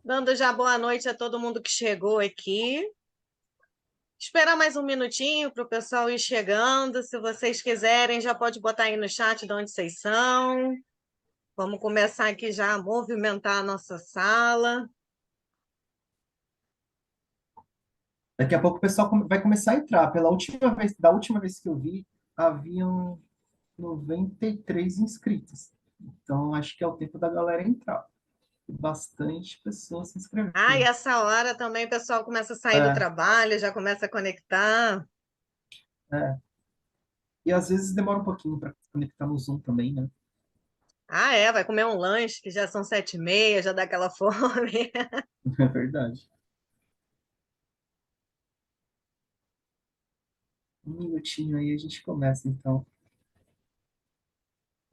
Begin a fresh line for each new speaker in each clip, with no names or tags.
Dando já boa noite a todo mundo que chegou aqui. Esperar mais um minutinho para o pessoal ir chegando. Se vocês quiserem, já pode botar aí no chat de onde vocês são. Vamos começar aqui já a movimentar a nossa sala.
Daqui a pouco o pessoal vai começar a entrar. Da última vez que eu vi, haviam 93 inscritos. Então, acho que é o tempo da galera entrar. Bastante pessoas se
Ah, e
inscreveram.
essa hora também o pessoal começa a sair do
É,
trabalho, já começa a conectar.
é. E às vezes demora um pouquinho para conectar no Zoom também, né?
Ah, é, vai comer um lanche, que já são 7h30, já dá aquela fome.
É verdade. Um minutinho aí a gente começa, então.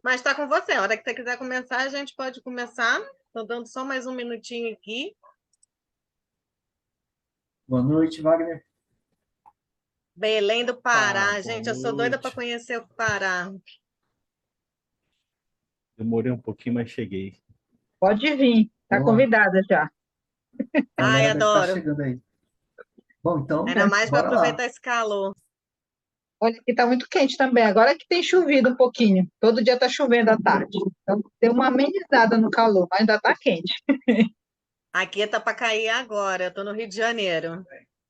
Mas está com você. A hora que você quiser começar, a gente pode começar. Estou dando só mais um minutinho aqui.
Boa noite, Wagner.
Belém do
Opa,
Pará.
boa
Gente, eu sou doida para
noite.
conhecer o Pará.
Demorei um pouquinho, mas cheguei.
Pode vir, está
Boa.
convidada já.
A
Ai,
galera deve estar
adoro.
chegando aí. Bom, então,
Ainda
né?
mais para
Bora lá.
aproveitar esse calor.
Olha, aqui está muito quente também. Agora que tem chovido um pouquinho. Todo dia está chovendo à tarde. Então, deu uma amenizada no calor, mas ainda está quente.
Aqui tá para cair agora. Eu tô no Rio de Janeiro.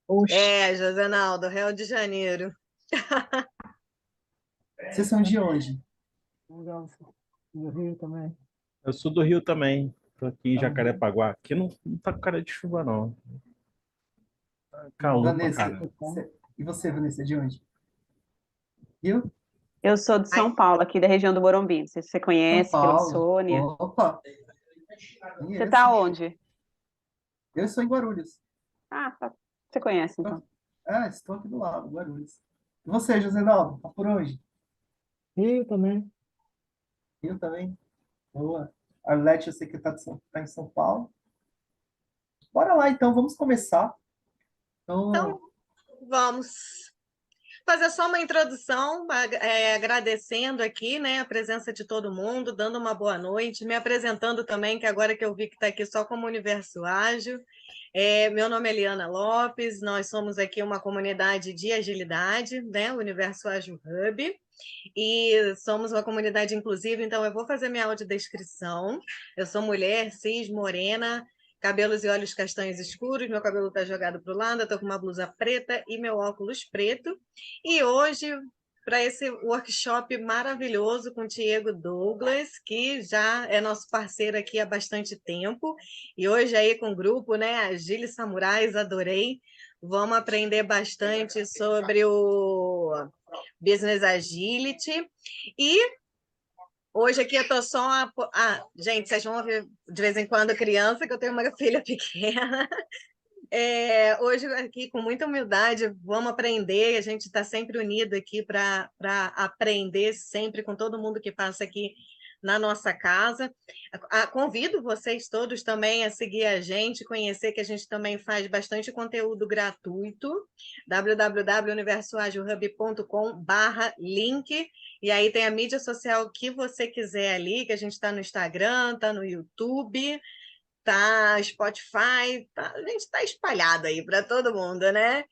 Oxe,
É, Josenaldo, Rio de Janeiro.
Vocês são de onde?
Legal, do Rio também.
Eu sou do Rio também. Tô aqui em
Ah,
Jacarepaguá. Aqui não tá com cara de chuva, não. Tá calor pra
Vanessa.
caramba.
E você, Vanessa, de onde? Rio?
Eu sou de
Ai,
São Paulo, aqui da região do Morumbi. Não sei se você
São
conhece, Vila
Paulo.
Sônia.
Opa,
Você
conheço.
tá onde?
Eu sou em Guarulhos.
Ah, você conhece, então.
Estou aqui do lado, Guarulhos. E você, José Naldo, tá por onde?
Rio também.
Rio também? Boa. Arlete, eu sei que tá em São Paulo. Bora lá, então, vamos começar.
então,
Então,
vamos fazer só uma introdução, agradecendo aqui, né, a presença de todo mundo, dando uma boa noite, me apresentando também, que agora que eu vi que está aqui só como Universo Ágil. Meu nome é Eliana Lopes, nós somos aqui uma comunidade de agilidade, né, o Universo Ágil Hub, e somos uma comunidade inclusiva, então eu vou fazer minha audiodescrição. Eu sou mulher, cis, morena, cabelos e olhos castanhos escuros, meu cabelo está jogado para o lado, eu estou com uma blusa preta e meu óculos preto. E hoje, para esse workshop maravilhoso com o Diego Douglas, que já é nosso parceiro aqui há bastante tempo, e hoje aí com o grupo, né, Agile Samurais, adorei. Vamos aprender bastante sobre o Business Agility. E hoje aqui eu estou só. Gente, vocês vão ouvir de vez em quando criança, que eu tenho uma filha pequena. Hoje, aqui, com muita humildade, vamos aprender. A gente está sempre unido aqui para aprender sempre com todo mundo que passa aqui na nossa casa. Convido vocês todos também a seguir a gente, conhecer que a gente também faz bastante conteúdo gratuito, www.universoagilhub.com/link, e aí tem a mídia social que você quiser ali, que a gente está no Instagram, está no YouTube, tá Spotify, a gente está espalhado aí para todo mundo, né?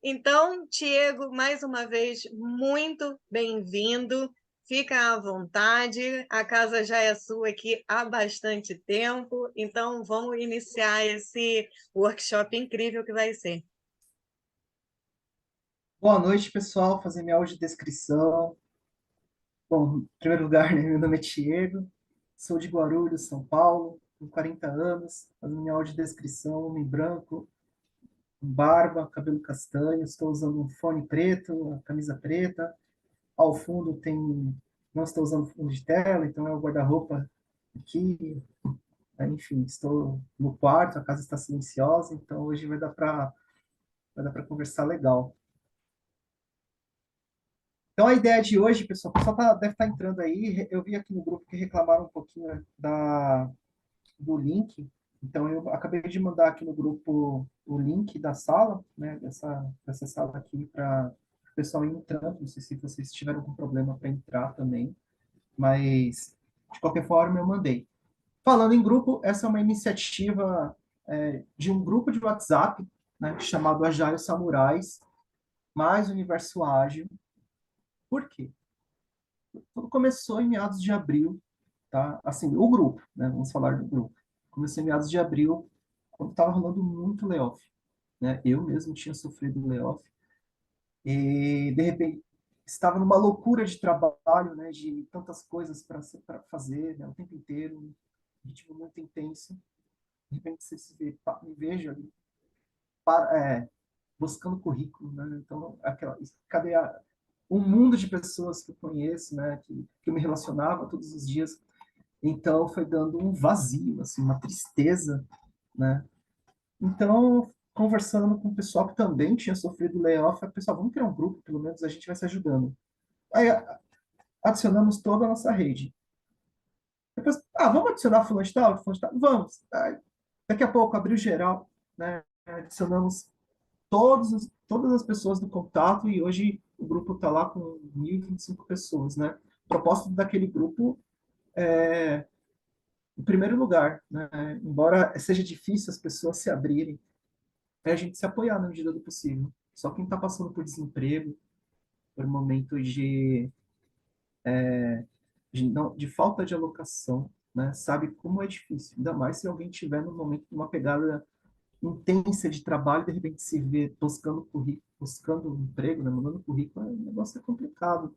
Então, Diego, mais uma vez, muito bem-vindo. Fica à vontade, a casa já é sua aqui há bastante tempo, então vamos iniciar esse workshop incrível que vai ser.
boa noite, pessoal. Fazer minha audiodescrição. Bom, em primeiro lugar, né, meu nome é Diego, sou de Guarulhos, São Paulo, com 40 anos, fazendo minha audiodescrição, homem branco, com barba, cabelo castanho, estou usando um fone preto, uma camisa preta, ao fundo tem, não estou usando fundo de tela, então é o guarda-roupa aqui, enfim, estou no quarto, a casa está silenciosa, então hoje vai dar para conversar legal. Então, a ideia de hoje, pessoal, o pessoal deve estar entrando aí. Eu vi aqui no grupo que reclamaram um pouquinho do link. Então, eu acabei de mandar aqui no grupo o link da sala, né, dessa sala aqui, para o pessoal ir entrando. Não sei se vocês tiveram algum problema para entrar também, mas, de qualquer forma, eu mandei. Falando em grupo, essa é uma iniciativa de um grupo de WhatsApp, né, chamado Agile Samurais, mais Universo Ágil. Por quê? Tudo começou em meados de abril, tá? Assim, o grupo, né? Vamos falar do grupo. Começou em meados de abril, quando estava rolando muito layoff, né? Eu mesmo tinha sofrido layoff e, de repente, estava numa loucura de trabalho, né? De tantas coisas para fazer, né? O tempo inteiro, um ritmo muito intenso. De repente, você se vê, me vejo ali, buscando currículo, né? Então, cadê um mundo de pessoas que eu conheço, né? Que eu me relacionava todos os dias. Então, foi dando um vazio, assim, uma tristeza, né? Então, conversando com o pessoal que também tinha sofrido layoff, eu pessoal, vamos criar um grupo, pelo menos a gente vai se ajudando. Aí adicionamos toda a nossa rede. Depois, vamos adicionar fulano de tal, fulano de tal? Vamos. Aí, daqui a pouco abriu geral, né? Adicionamos todas as pessoas do contato e hoje o grupo está lá com 1.025 pessoas, né? O propósito daquele grupo é, em primeiro lugar, né? Embora seja difícil as pessoas se abrirem, é a gente se apoiar na medida do possível. Só quem está passando por desemprego, por momentos de falta de alocação, né? Sabe como é difícil. Ainda mais se alguém tiver no momento de uma pegada intensa de trabalho, de repente se vê buscando currículo, buscando um emprego, né? Mandando currículo, o negócio é complicado,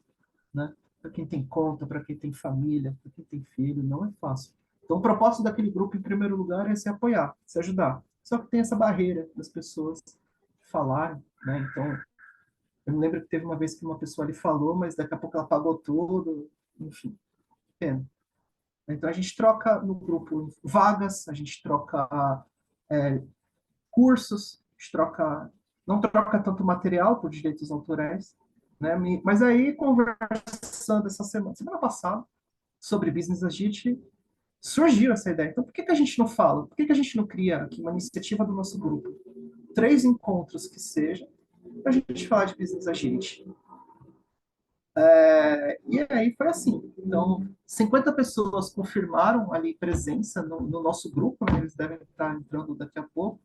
né? Para quem tem conta, para quem tem família, para quem tem filho, não é fácil. Então, o propósito daquele grupo, em primeiro lugar, é se apoiar, se ajudar. Só que tem essa barreira das pessoas falarem, né? Então, eu me lembro que teve uma vez que uma pessoa ali falou, mas daqui a pouco ela apagou tudo, enfim, pena. Então, a gente troca no grupo vagas, a gente troca cursos, a gente não troca tanto material por direitos autorais, né? Mas aí, conversando essa semana passada, sobre Business Agility, surgiu essa ideia. Então, por que a gente não fala? Por que a gente não cria aqui uma iniciativa do nosso grupo? 3 encontros que seja, para a gente falar de Business Agility. E aí foi assim. Então, 50 pessoas confirmaram ali presença no nosso grupo, né? Eles devem estar entrando daqui a pouco.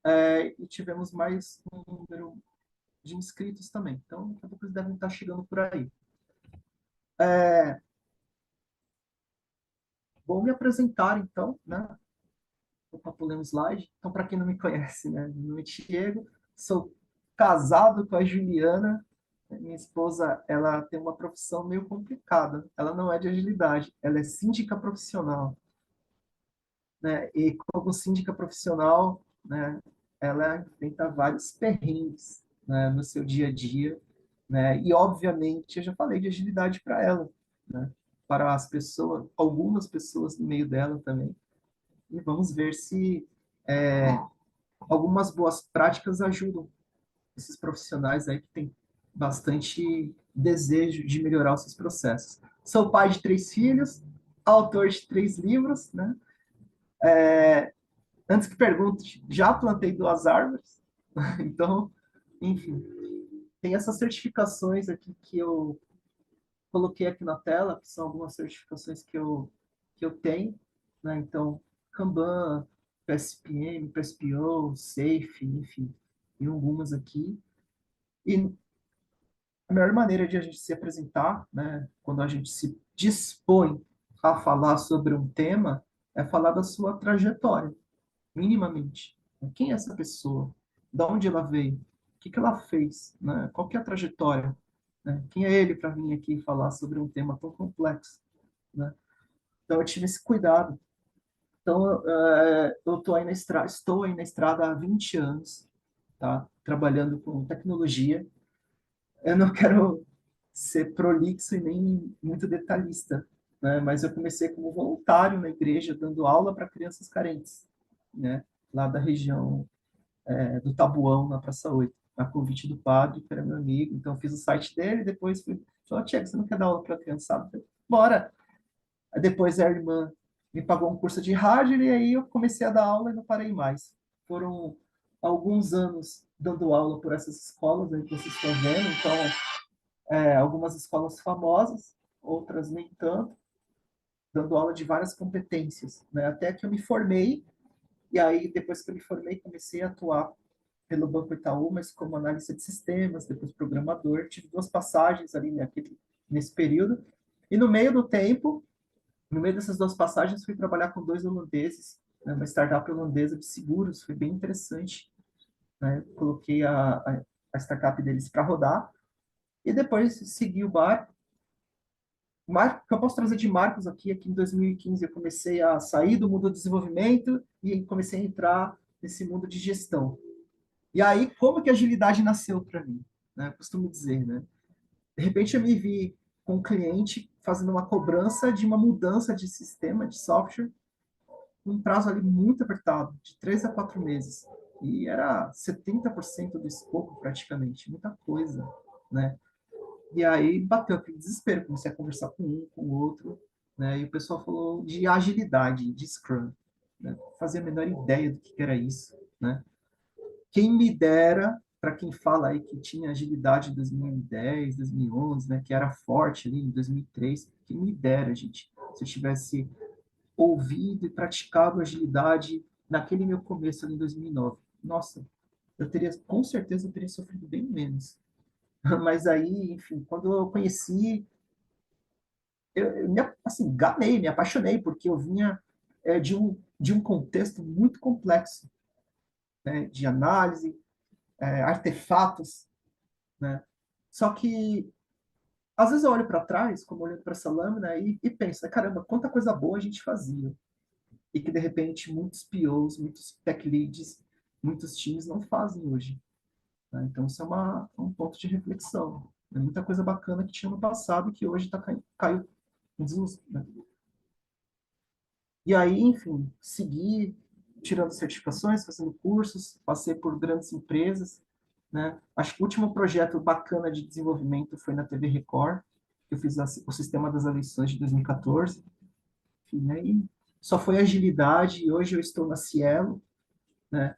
E tivemos mais um número de inscritos também. Então, daqui a pouco eles devem estar chegando por aí. Vou me apresentar, então, né? Para pular um slide. Então, para quem não me conhece, né? Meu nome é Diego, sou casado com a Juliana. Minha esposa, ela tem uma profissão meio complicada. Ela não é de agilidade, ela é síndica profissional, né? E como síndica profissional, né? Ela enfrenta vários perrengues, né? No seu dia a dia, né? E obviamente, eu já falei de agilidade para ela, né? Para as pessoas, algumas pessoas no meio dela também. E vamos ver se algumas boas práticas ajudam esses profissionais aí que têm bastante desejo de melhorar os seus processos. Sou pai de 3 filhos, autor de 3 livros, né? Antes que pergunte, já plantei 2 árvores, então, enfim, tem essas certificações aqui que eu coloquei aqui na tela, que são algumas certificações que eu tenho, né? Então, Kanban, PSPM, PSPO, SAFe, enfim, tem algumas aqui. E a melhor maneira de a gente se apresentar, né, quando a gente se dispõe a falar sobre um tema, é falar da sua trajetória, minimamente. Quem é essa pessoa? De onde ela veio? O que ela fez? Né? Qual que é a trajetória? Né? Quem é ele para vir aqui falar sobre um tema tão complexo? Né? Então, eu tive esse cuidado. Então, eu estou aí na estrada há 20 anos, tá? Trabalhando com tecnologia. Eu não quero ser prolixo e nem muito detalhista, né? Mas eu comecei como voluntário na igreja, dando aula para crianças carentes, né? Lá da região do Tabuão, na Praça 8, a convite do padre, que era meu amigo. Então, eu fiz o site dele, depois fui, falou, Tiago, você não quer dar aula para criançada? Falei, bora! Aí depois a irmã me pagou um curso de rádio e aí eu comecei a dar aula e não parei mais. Foram alguns anos dando aula por essas escolas aí que vocês estão vendo, então algumas escolas famosas, outras nem tanto, dando aula de várias competências, né? Até que eu me formei E aí, depois que eu me formei, comecei a atuar pelo Banco Itaú, mas como analista de sistemas, depois programador. Tive 2 passagens ali nesse período. E no meio do tempo, no meio dessas 2 passagens, fui trabalhar com 2 holandeses, né, uma startup holandesa de seguros, foi bem interessante. Né? Coloquei a startup deles para rodar e depois segui o barco. O que eu posso trazer de marcos aqui é que em 2015 eu comecei a sair do mundo do desenvolvimento e comecei a entrar nesse mundo de gestão. E aí, como que a agilidade nasceu para mim? Né? Eu costumo dizer, né? De repente eu me vi com um cliente fazendo uma cobrança de uma mudança de sistema, de software, num prazo ali muito apertado, de 3 a 4 meses. E era 70% do escopo, praticamente, muita coisa, né? E aí bateu aquele desespero, comecei a conversar com um, com o outro, né? E o pessoal falou de agilidade, de Scrum, né? Fazia a menor ideia do que era isso, né? Quem me dera, para quem fala aí que tinha agilidade em 2010, 2011, né? Que era forte ali em 2003, quem me dera, gente, se eu tivesse ouvido e praticado agilidade naquele meu começo ali em 2009. Nossa, eu teria, com certeza, eu teria sofrido bem menos. Mas aí, enfim, quando eu conheci, eu assim, gamei, me apaixonei, porque eu vinha de um contexto muito complexo, né, de análise, artefatos, né? Só que, às vezes eu olho para trás, como olhando para essa lâmina, e penso, né, caramba, quanta coisa boa a gente fazia. E que, de repente, muitos POs, muitos tech leads, muitos times não fazem hoje. Né? Então, isso é um ponto de reflexão. É muita coisa bacana que tinha no passado que hoje caiu em desuso. Né? E aí, enfim, segui tirando certificações, fazendo cursos, passei por grandes empresas. Né? Acho que o último projeto bacana de desenvolvimento foi na TV Record, que eu fiz o sistema das eleições de 2014. Enfim, aí só foi agilidade, e hoje eu estou na Cielo, né?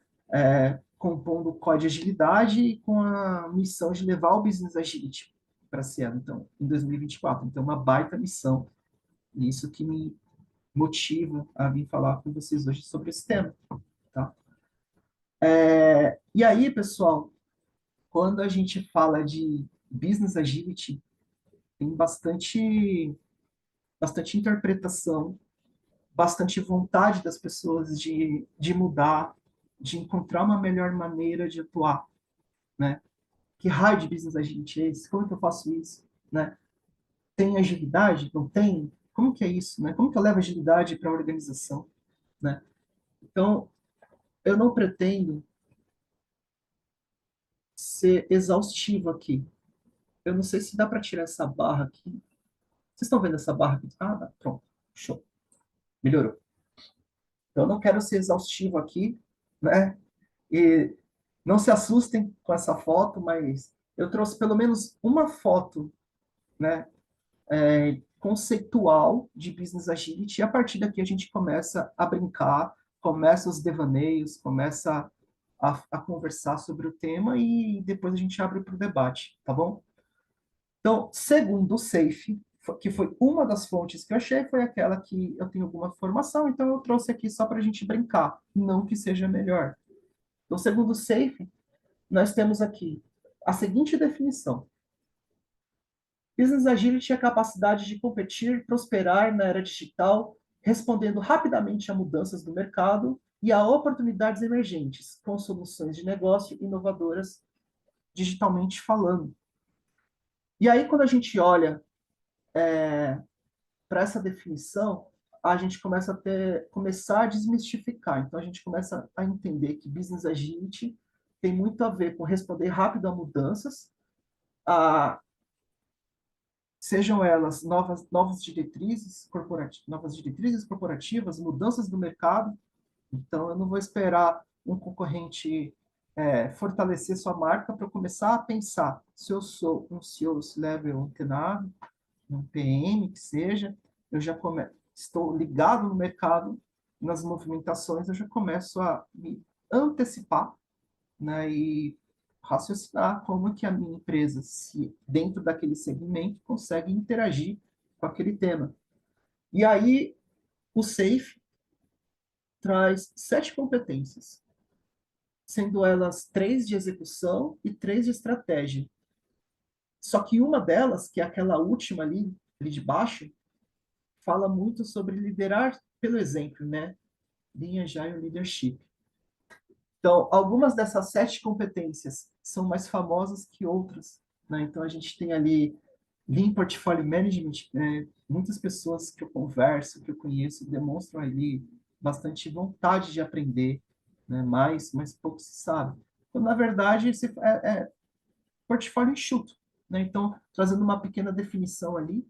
Compondo o Código de Agilidade e com a missão de levar o Business Agility para a Cielo, então, em 2024. Então, uma baita missão. E isso que me motiva a vir falar com vocês hoje sobre esse tema. Tá? E aí, pessoal, quando a gente fala de Business Agility, tem bastante interpretação, bastante vontade das pessoas de mudar, de encontrar uma melhor maneira de atuar, né? Que raio de business agility é esse? Como que eu faço isso, né? Tem agilidade? Não tem? Como que é isso, né? Como que eu levo agilidade para a organização, né? Então, eu não pretendo ser exaustivo aqui. Eu não sei se dá para tirar essa barra aqui. Vocês estão vendo essa barra aqui? Ah, dá. Pronto. Show. Melhorou. Então, eu não quero ser exaustivo aqui, né? E não se assustem com essa foto, mas eu trouxe pelo menos uma foto, né, conceitual de Business Agility, e a partir daqui a gente começa a brincar, começa os devaneios, começa a conversar sobre o tema e depois a gente abre para o debate, tá bom? Então, segundo o SAFe, que foi uma das fontes que eu achei, foi aquela que eu tenho alguma formação, então eu trouxe aqui só para a gente brincar, não que seja melhor. Então, segundo o SAFe, nós temos aqui a seguinte definição: Business Agility é a capacidade de competir, prosperar na era digital, respondendo rapidamente a mudanças do mercado e a oportunidades emergentes, com soluções de negócio inovadoras, digitalmente falando. E aí, quando a gente olha para essa definição, a gente começar a desmistificar. Então, a gente começa a entender que Business Agility tem muito a ver com responder rápido a mudanças, a sejam elas novas diretrizes corporativas, mudanças do mercado. Então, eu não vou esperar um concorrente fortalecer sua marca para começar a pensar se eu sou um CEO level antenado, um PM, que seja, eu já estou ligado no mercado, nas movimentações, eu já começo a me antecipar, né, e raciocinar como que a minha empresa, se dentro daquele segmento, consegue interagir com aquele tema. E aí, o SAFe, traz 7 competências, sendo elas 3 de execução e 3 de estratégia. Só que uma delas, que é aquela última ali de baixo, fala muito sobre liderar pelo exemplo, né? Lean Agile Leadership. Então, algumas dessas 7 competências são mais famosas que outras, né? Então, a gente tem ali Lean Portfolio Management, né? Muitas pessoas que eu converso, que eu conheço, demonstram ali bastante vontade de aprender, né? Mas pouco se sabe. Então, na verdade, esse é portfólio enxuto, né? Então, trazendo uma pequena definição ali,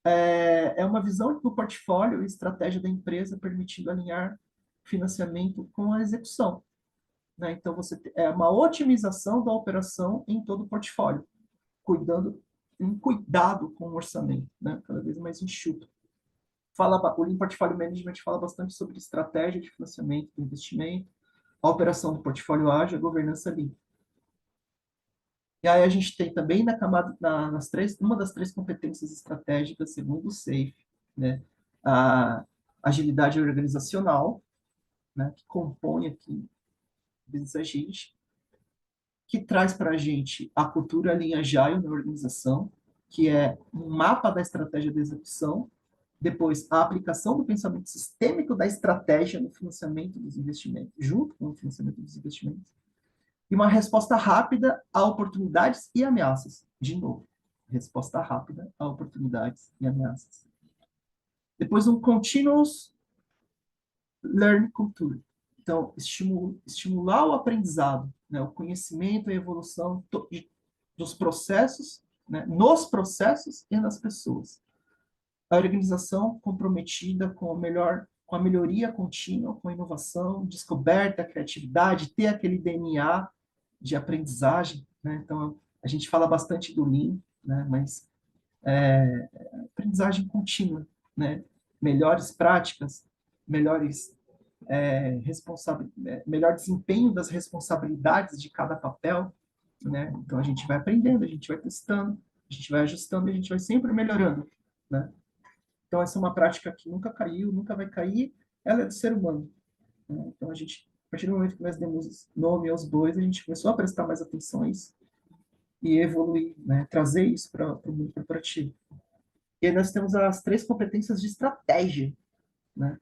é uma visão do portfólio e estratégia da empresa permitindo alinhar financiamento com a execução, né? Então, é uma otimização da operação em todo o portfólio, um cuidado com o orçamento, né? Cada vez mais enxuto. O Lean Portfolio Management fala bastante sobre estratégia de financiamento do investimento, a operação do portfólio ágil, a governança Lean. E aí a gente tem também uma das 3 competências estratégicas, segundo o SAFe, né? A agilidade organizacional, né? Que compõe aqui o Business Agility, que traz para a gente a cultura Lean Agile na organização, que é um mapa da estratégia de execução, depois a aplicação do pensamento sistêmico da estratégia no financiamento dos investimentos, junto com o financiamento dos investimentos, e uma resposta rápida a oportunidades e ameaças. De novo, resposta rápida a oportunidades e ameaças. Depois, um continuous learning culture. Então, estimular o aprendizado, né, o conhecimento e a evolução dos processos, né, nos processos e nas pessoas. A organização comprometida com a melhoria contínua, com a inovação, descoberta, criatividade, ter aquele DNA de aprendizagem, né? Então, a gente fala bastante do Lean, né? Mas aprendizagem contínua, né? Melhores práticas, melhor desempenho das responsabilidades de cada papel, né? Então, a gente vai aprendendo, a gente vai testando, a gente vai ajustando, a gente vai sempre melhorando, né? Então, essa é uma prática que nunca caiu, nunca vai cair, ela é do ser humano, né? Então, a partir do momento que nós demos nome aos bois, a gente começou a prestar mais atenção a isso e evoluir, né? Trazer isso para o mundo corporativo. E aí nós temos as 3 competências de estratégia, né?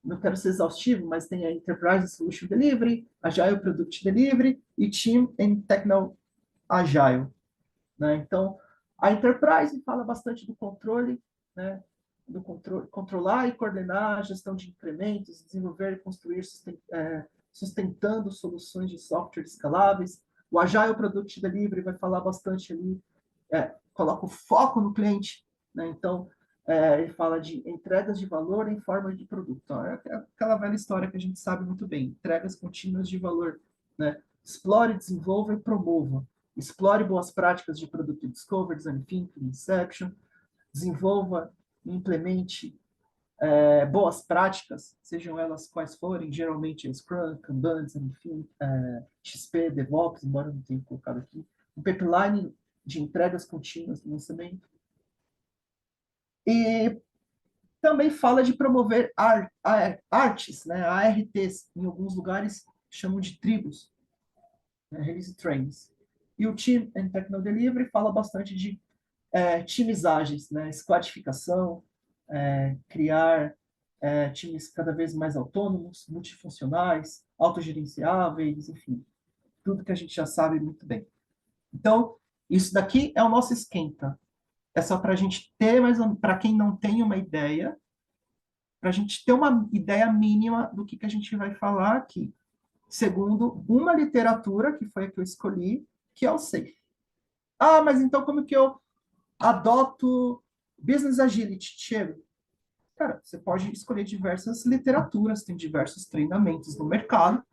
Não quero ser exaustivo, mas tem a Enterprise Solution Delivery, Agile Product Delivery e Team and Techno Agile, né? Então, a Enterprise fala bastante do controle, né? Controlar e coordenar a gestão de incrementos, desenvolver e construir sustentando soluções de software escaláveis. O Agile Product Delivery vai falar bastante ali, coloca o foco no cliente, né? Então, ele fala de entregas de valor em forma de produto. Então, é aquela velha história que a gente sabe muito bem, entregas contínuas de valor, né? Explore, desenvolva e promova. Explore boas práticas de produto discovery, design thinking, inception. Desenvolva e implemente boas práticas, sejam elas quais forem, geralmente Scrum, Kanban, enfim, XP, DevOps, embora não tenha colocado aqui. Um pipeline de entregas contínuas no lançamento. E também fala de promover artes, né, ARTs, em alguns lugares chamam de tribos, né, release trains. E o Team and Techno Delivery fala bastante de timizagens, né, squadificação, criar times cada vez mais autônomos, multifuncionais, autogerenciáveis, enfim, tudo que a gente já sabe muito bem. Então, isso daqui é o nosso esquenta. É só para a gente ter, para quem não tem uma ideia, para a gente ter uma ideia mínima do que a gente vai falar aqui, segundo uma literatura, que foi a que eu escolhi, que é o SAFe. Ah, mas então como que eu adoto Business Agility, Chego? Cara, você pode escolher diversas literaturas, tem diversos treinamentos no mercado,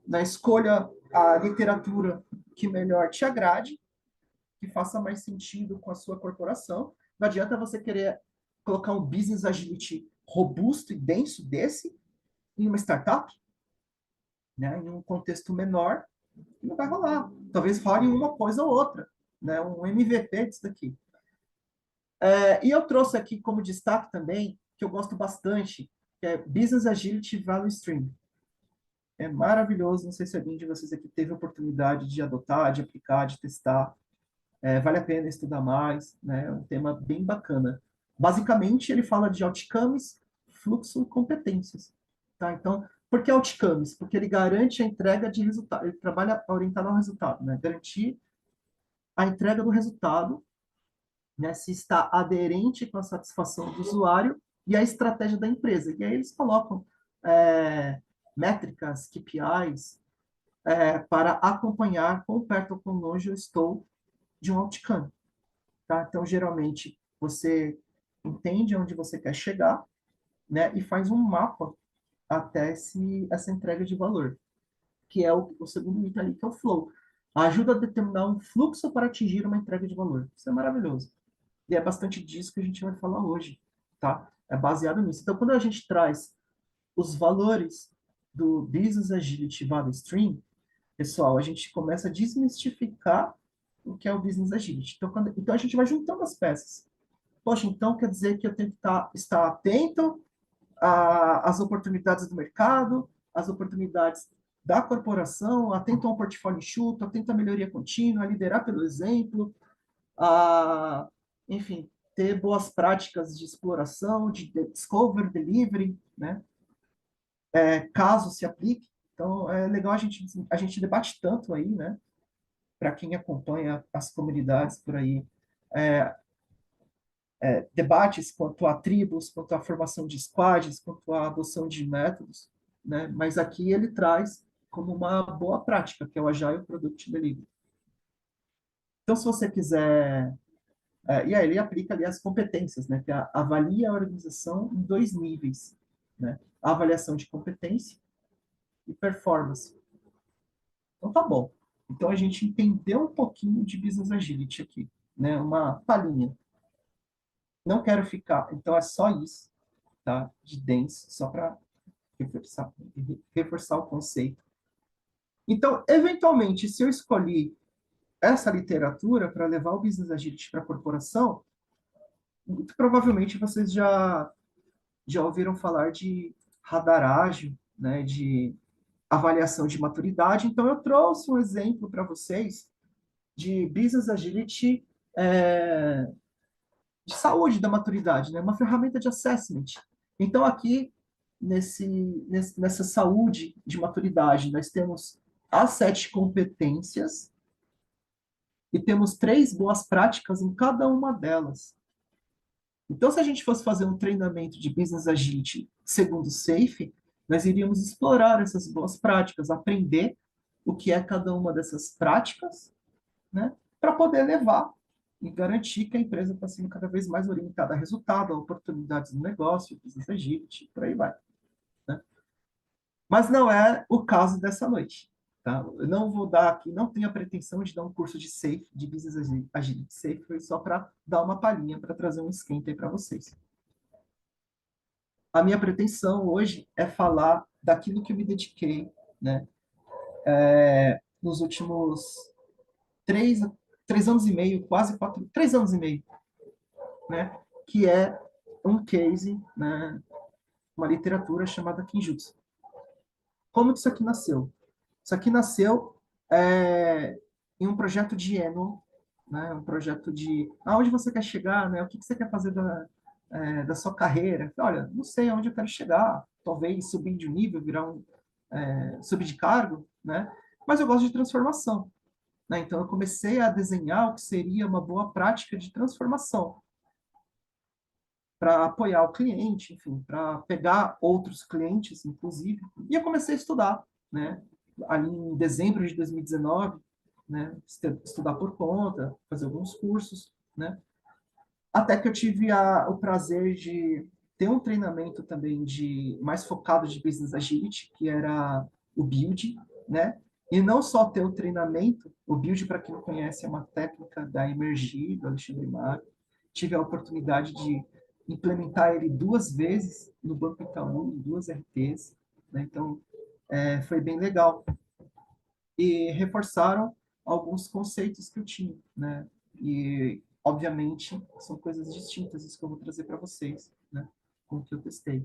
né? Escolha a literatura que melhor te agrade, que faça mais sentido com a sua corporação. Não adianta você querer colocar um Business Agility robusto e denso desse em uma startup, né? Em um contexto menor, não vai rolar. Talvez role uma coisa ou outra, né? Um MVP disso daqui. E eu trouxe aqui como destaque também, que eu gosto bastante, que é Business Agility Value Stream. É maravilhoso, não sei se alguém de vocês aqui teve a oportunidade de adotar, de aplicar, de testar. Vale a pena estudar mais, né? É um tema bem bacana. Basicamente, ele fala de outcomes, fluxo e competências. Tá? Então, por que outcomes? Porque ele garante a entrega de resultado, ele trabalha orientado ao resultado, né? Garantir a entrega do resultado, né? Se está aderente com a satisfação do usuário e a estratégia da empresa. E aí eles colocam métricas, KPIs, para acompanhar quão perto ou quão longe eu estou de um outcome. Tá? Então, geralmente, você entende onde você quer chegar, né? E faz um mapa até essa entrega de valor, que é o segundo item ali, que é o flow. Ajuda a determinar um fluxo para atingir uma entrega de valor. Isso é maravilhoso. E é bastante disso que a gente vai falar hoje, tá? É baseado nisso. Então, quando a gente traz os valores do Business Agility Value Stream, pessoal, a gente começa a desmistificar o que é o Business Agility. Então a gente vai juntando as peças. Poxa, então quer dizer que eu tenho que estar atento às oportunidades do mercado, às oportunidades da corporação, atento a um portfólio enxuto, atento à melhoria contínua, a liderar pelo exemplo, enfim, ter boas práticas de exploração, de discover, delivery, né? Caso se aplique. Então, é legal a gente debate tanto aí, né? Para quem acompanha as comunidades por aí, debates quanto a tribos, quanto à formação de squads, quanto à adoção de métodos, né? Mas aqui ele traz como uma boa prática, que é o Agile Product Delivery. Então, se você quiser... e aí ele aplica ali as competências, né? Que avalia a organização em 2 níveis, né? A avaliação de competência e performance. Então, tá bom. Então, a gente entendeu um pouquinho de Business Agility aqui, né? Uma palhinha. Não quero ficar... Então, é só isso, tá? De dense, só para reforçar o conceito. Então, eventualmente, se eu escolhi essa literatura para levar o Business Agility para a corporação, muito provavelmente vocês já ouviram falar de radar ágil, né? De avaliação de maturidade. Então, eu trouxe um exemplo para vocês de Business Agility de saúde da maturidade, né? Uma ferramenta de assessment. Então, aqui, nessa saúde de maturidade, nós temos as 7 competências e temos 3 boas práticas em cada uma delas. Então, se a gente fosse fazer um treinamento de Business Agility segundo o SAFe, nós iríamos explorar essas boas práticas, aprender o que é cada uma dessas práticas, né, para poder levar e garantir que a empresa está sendo cada vez mais orientada a resultado, a oportunidades no negócio, Business Agility, por aí vai. Né? Mas não é o caso dessa noite. Tá? Eu não vou dar aqui, não tenho a pretensão de dar um curso de SAFe, de Business Agility SAFe, foi só para dar uma palhinha, para trazer um esquenta aí para vocês. A minha pretensão hoje é falar daquilo que eu me dediquei, né? Nos últimos 3 anos e meio, quase 4, 3 anos e meio, né? Que é um case, né? Uma literatura chamada Kinjutsu. Como que isso aqui nasceu? Isso aqui nasceu em um projeto de Eno, né? Um projeto de aonde você quer chegar, né? O que você quer fazer da sua carreira? Olha, não sei aonde eu quero chegar. Talvez subir de nível, subir de cargo, né? Mas eu gosto de transformação. Né? Então, eu comecei a desenhar o que seria uma boa prática de transformação para apoiar o cliente, enfim, para pegar outros clientes, inclusive. E eu comecei a estudar, né? Ali em dezembro de 2019, né? Estudar por conta, fazer alguns cursos, né? Até que eu tive o prazer de ter um treinamento também mais focado de Business Agility, que era o Build, né? E não só ter o treinamento, o Build, para quem não conhece, é uma técnica da Emergir, do Alexandre Mar. Tive a oportunidade de implementar ele 2 vezes no Banco Itaú, em 2 RTs, né? Então, foi bem legal. E reforçaram alguns conceitos que eu tinha, né? E, obviamente, são coisas distintas, isso que eu vou trazer para vocês, né? Com o que eu testei.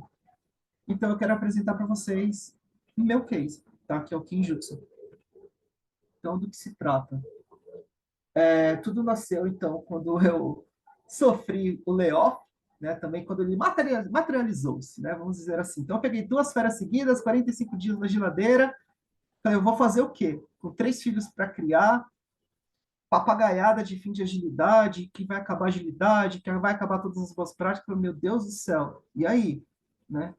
Então, eu quero apresentar para vocês o meu case, tá? Que é o Kinjutsu. Então, do que se trata? Tudo nasceu, então, quando eu sofri o layoff, né? Também quando ele materializou-se, né? Vamos dizer assim. Então, eu peguei 2 férias seguidas, 45 dias na geladeira. Falei, eu vou fazer o quê? Com 3 filhos para criar, papagaiada de fim de agilidade, que vai acabar a agilidade, que vai acabar todas as boas práticas. Falei, meu Deus do céu. E aí? Né?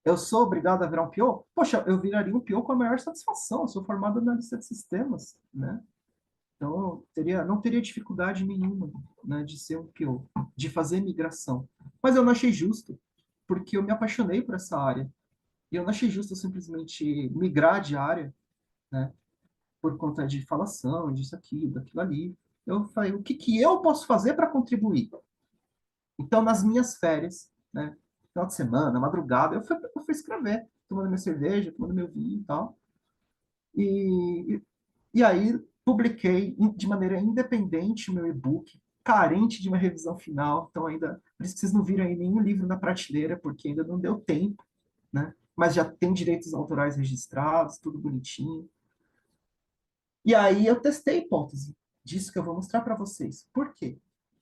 Eu sou obrigado a virar um PO? Poxa, eu viraria um PO com a maior satisfação. Eu sou formado na lista de sistemas, né? Então, não teria dificuldade nenhuma, né, de ser um PO, de fazer migração. Mas eu não achei justo, porque eu me apaixonei por essa área. E eu não achei justo simplesmente migrar de área, né, por conta de falação, disso aqui, daquilo ali. Eu falei, o que que eu posso fazer para contribuir? Então, nas minhas férias, né, final de semana, madrugada, eu fui escrever, tomando minha cerveja, tomando meu vinho e tal. E, e aí publiquei de maneira independente o meu e-book, carente de uma revisão final. Então ainda, por isso que vocês não viram aí nenhum livro na prateleira, porque ainda não deu tempo, né? Mas já tem direitos autorais registrados, tudo bonitinho. E aí eu testei a hipótese disso que eu vou mostrar para vocês. Por quê?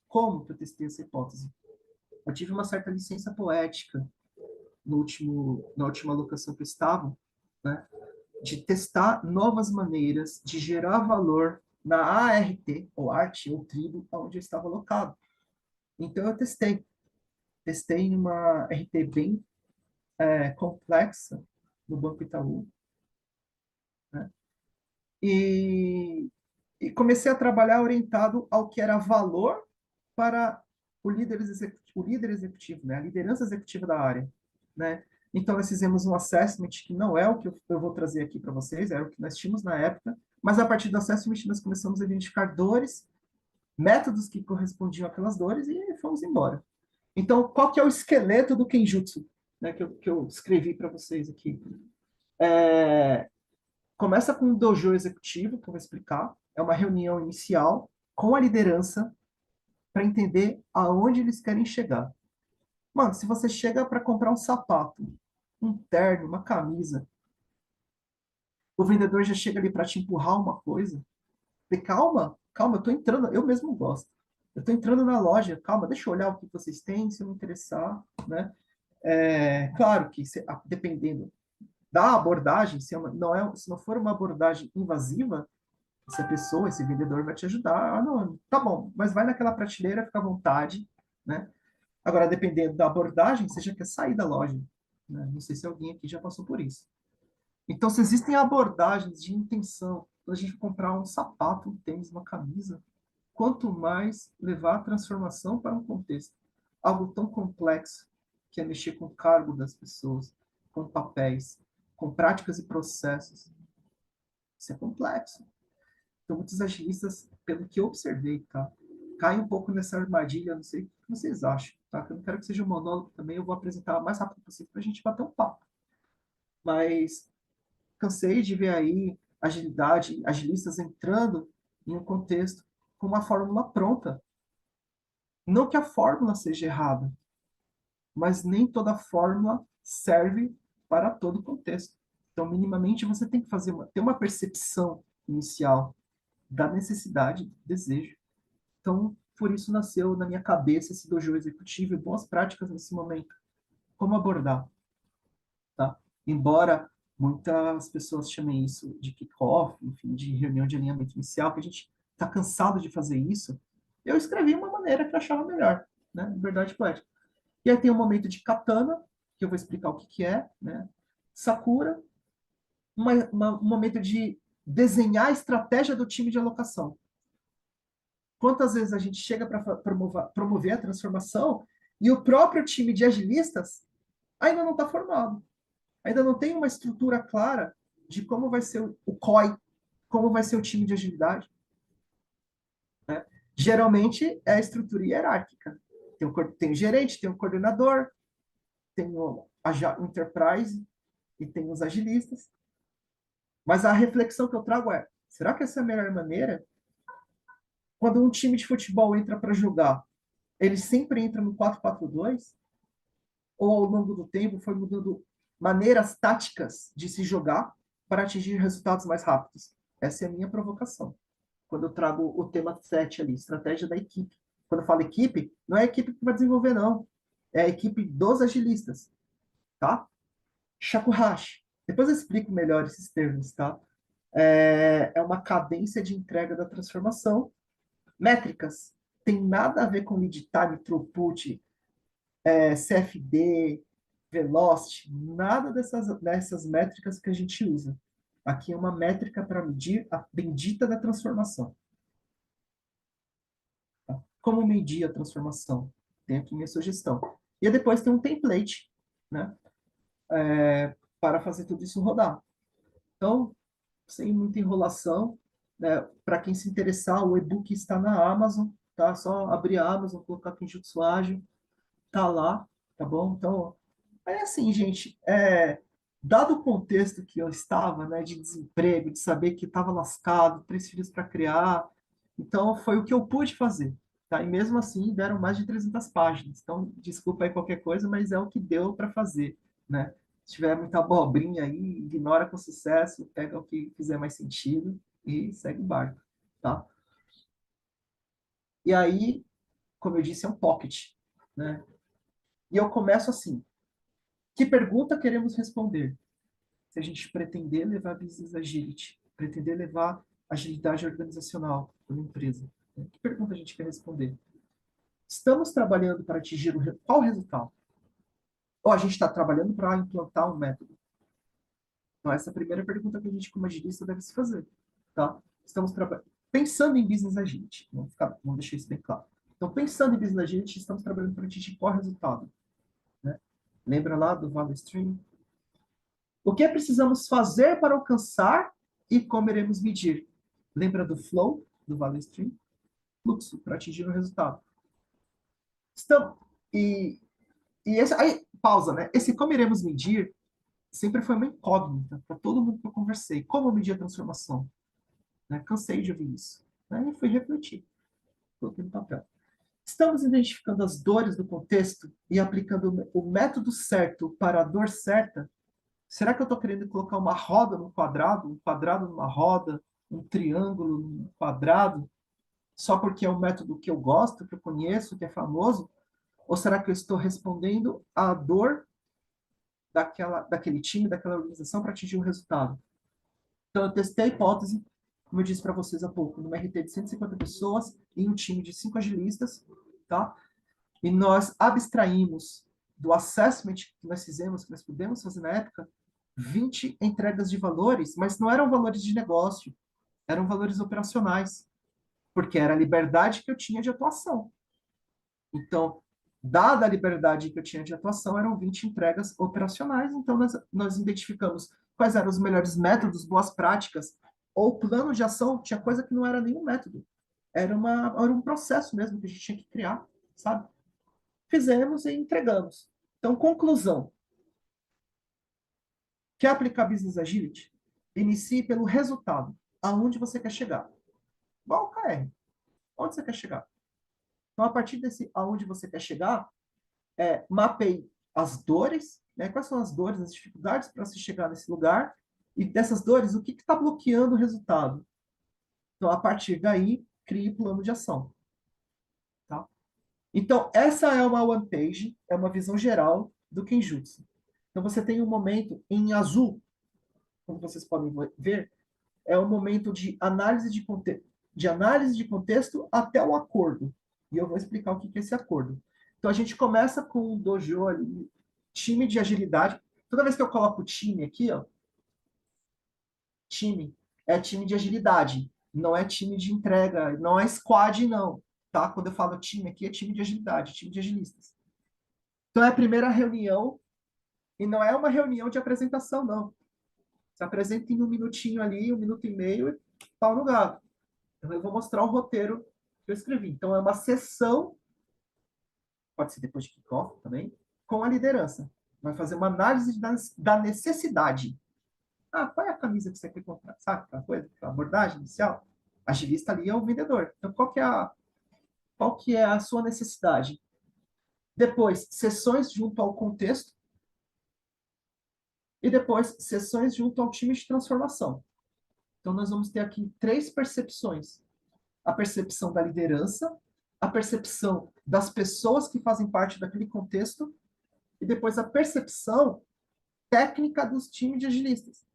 Como que eu testei essa hipótese? Eu tive uma certa licença poética na última locação que eu estava, né? De testar novas maneiras de gerar valor na ART, ou arte, ou tribo, onde eu estava alocado. Então, eu testei em uma RT bem complexa, no Banco Itaú, né? E, e comecei a trabalhar orientado ao que era valor para o líder executivo, né? A liderança executiva da área, né? Então, nós fizemos um assessment que não é o que eu vou trazer aqui para vocês, era o que nós tínhamos na época, mas a partir do assessment nós começamos a identificar dores, métodos que correspondiam àquelas dores e fomos embora. Então, qual que é o esqueleto do Kenjutsu, né, que eu escrevi para vocês aqui? Começa com um dojo executivo, que eu vou explicar. É uma reunião inicial com a liderança para entender aonde eles querem chegar. Mano, se você chega para comprar um sapato, um terno, uma camisa, o vendedor já chega ali para te empurrar uma coisa. De calma, calma, eu tô entrando, eu mesmo gosto. Eu tô entrando na loja, calma, deixa eu olhar o que vocês têm, se eu me interessar, né? Claro que dependendo da abordagem, se não for uma abordagem invasiva, se a pessoa, esse vendedor vai te ajudar, não, tá bom, mas vai naquela prateleira, fica à vontade, né? Agora, dependendo da abordagem, você já quer sair da loja, né? Não sei se alguém aqui já passou por isso. Então, se existem abordagens de intenção, quando a gente comprar um sapato, um tênis, uma camisa, quanto mais levar a transformação para um contexto, algo tão complexo, que é mexer com o cargo das pessoas, com papéis, com práticas e processos. Isso é complexo. Então, muitos agilistas, pelo que eu observei, tá, caem um pouco nessa armadilha, não sei o que vocês acham, tá? Eu não quero que seja um monólogo também, eu vou apresentar o mais rápido possível para a gente bater um papo. Mas cansei de ver aí agilidade, agilistas entrando em um contexto com uma fórmula pronta. Não que a fórmula seja errada, mas nem toda fórmula serve para todo contexto. Então, minimamente, você tem que ter uma percepção inicial da necessidade, do desejo. Então, por isso nasceu na minha cabeça esse dojo executivo e boas práticas nesse momento. Como abordar, tá? Embora muitas pessoas chamem isso de kick-off, enfim, de reunião de alinhamento inicial, que a gente está cansado de fazer isso, eu escrevi uma maneira que eu achava melhor, né? Liberdade poética. E aí tem o momento de katana, que eu vou explicar o que que é, né? Sakura, um momento de desenhar a estratégia do time de alocação. Quantas vezes a gente chega para promover a transformação e o próprio time de agilistas ainda não está formado. Ainda não tem uma estrutura clara de como vai ser o COI, como vai ser o time de agilidade. Né? Geralmente é a estrutura hierárquica. Tem o gerente, tem o coordenador, tem o enterprise e tem os agilistas. Mas a reflexão que eu trago é, será que essa é a melhor maneira? Quando um time de futebol entra para jogar, ele sempre entra no 4-4-2? ou ao longo do tempo foi mudando maneiras táticas de se jogar para atingir resultados mais rápidos? Essa é a minha provocação. Quando eu trago o tema 7 ali, estratégia da equipe. Quando eu falo equipe, não é a equipe que vai desenvolver, não. É a equipe dos agilistas, tá? Shakuhachi. Depois eu explico melhor esses termos, tá? É uma cadência de entrega da transformação. Métricas. Tem nada a ver com lead time, throughput, CFD, velocity, nada dessas métricas que a gente usa. Aqui é uma métrica para medir a bendita da transformação. Tá? Como medir a transformação? Tem aqui minha sugestão. E depois tem um template, né? Para fazer tudo isso rodar. Então, sem muita enrolação, né? Para quem se interessar, o e-book está na Amazon, tá? Só abrir a Amazon, colocar Kenjutsu Ágil, tá lá, tá bom? Então, é assim, gente, dado o contexto que eu estava, né, de desemprego, de saber que estava lascado, 3 filhos para criar, então foi o que eu pude fazer, tá? E mesmo assim deram mais de 300 páginas. Então, desculpa aí qualquer coisa, mas é o que deu para fazer, né? Se tiver muita abobrinha aí, ignora com sucesso, pega o que fizer mais sentido e segue o barco, tá? E aí, como eu disse, é um pocket, né? E eu começo assim: que pergunta queremos responder? Se a gente pretender levar business agility, pretender levar agilidade organizacional para uma empresa, né? Que pergunta a gente quer responder? Estamos trabalhando para atingir qual resultado? Ou a gente está trabalhando para implantar um método? Então, essa é a primeira pergunta que a gente, como agilista, deve se fazer. Tá? Estamos pensando em business agility. Vamos deixar isso bem claro. Então, pensando em business agility, estamos trabalhando para atingir qual resultado? Né? Lembra lá do Value Stream? O que precisamos fazer para alcançar e como iremos medir? Lembra do flow, do Value Stream? Fluxo, para atingir o resultado. E aí, pausa, né? Esse como iremos medir sempre foi uma incógnita para todo mundo que eu conversei. Como medir a transformação? Né? Cansei de ouvir isso. Né? E fui refletir. Coloquei no papel. Estamos identificando as dores do contexto e aplicando o método certo para a dor certa? Será que eu estou querendo colocar uma roda num quadrado, um quadrado numa roda, um triângulo num quadrado, só porque é um método que eu gosto, que eu conheço, que é famoso? Ou será que eu estou respondendo à dor daquele time, daquela organização para atingir um resultado? Então, eu testei a hipótese, como eu disse para vocês há pouco, numa RT de 150 pessoas, em um time de 5 agilistas, tá? E nós abstraímos do assessment que nós fizemos, que nós pudemos fazer na época, 20 entregas de valores, mas não eram valores de negócio, eram valores operacionais, porque era a liberdade que eu tinha de atuação. Então, dada a liberdade que eu tinha de atuação, eram 20 entregas operacionais, então nós identificamos quais eram os melhores métodos, boas práticas, ou plano de ação. Tinha coisa que não era nenhum método, era um processo mesmo que a gente tinha que criar, sabe? Fizemos e entregamos. Então, conclusão. Quer aplicar Business Agility? Inicie pelo resultado. Aonde você quer chegar? Igual o KR. Onde você quer chegar? Então, a partir desse aonde você quer chegar, mapeie as dores, né? Quais são as dores, as dificuldades para se chegar nesse lugar, e dessas dores, o que está bloqueando o resultado? Então, a partir daí, crie plano de ação. Tá? Então, essa é uma one page, é uma visão geral do Kenjutsu. Então, você tem um momento em azul, como vocês podem ver, é um momento de análise de contexto até o acordo. E eu vou explicar o que é esse acordo. Então, a gente começa com um dojo ali, time de agilidade. Toda vez que eu coloco time aqui, ó, time é time de agilidade, não é time de entrega, não é squad, não. Tá? Quando eu falo time aqui, é time de agilidade, time de agilistas. Então, é a primeira reunião, e não é uma reunião de apresentação, não. Se apresenta em um minutinho ali, 1 minuto e meio, e pau no gato. Então, eu vou mostrar o roteiro que eu escrevi. Então, é uma sessão, pode ser depois de kickoff também, com a liderança. Vai fazer uma análise da necessidade. Ah, qual é a camisa que você quer comprar? Sabe aquela coisa, aquela abordagem inicial? Agilista ali é o vendedor. Então, qual que é a sua necessidade? Depois, sessões junto ao contexto. E depois, sessões junto ao time de transformação. Então, nós vamos ter aqui 3 percepções. A percepção da liderança, a percepção das pessoas que fazem parte daquele contexto, e depois a percepção técnica dos times de agilistas.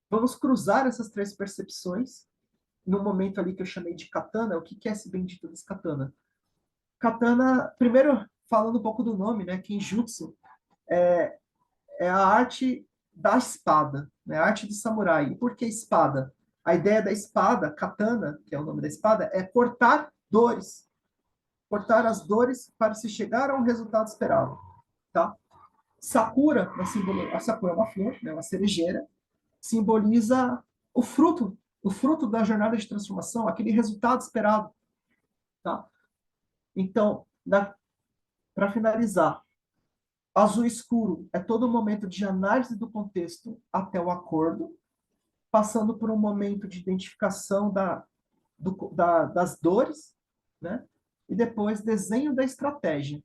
Vamos cruzar essas 3 percepções no momento ali que eu chamei de katana. O que é esse bendito desse katana? Katana, primeiro, falando um pouco do nome, né? Kenjutsu é a arte da espada, né? A arte do samurai. E por que espada? A ideia da espada, katana, que é o nome da espada, é cortar dores. Cortar as dores para se chegar a um resultado esperado. Tá? Sakura, a Sakura é uma flor, né? Uma cerejeira, simboliza o fruto da jornada de transformação, aquele resultado esperado. Tá? Então, para finalizar, azul escuro é todo o momento de análise do contexto até o acordo, passando por um momento de identificação das dores, né? E depois desenho da estratégia.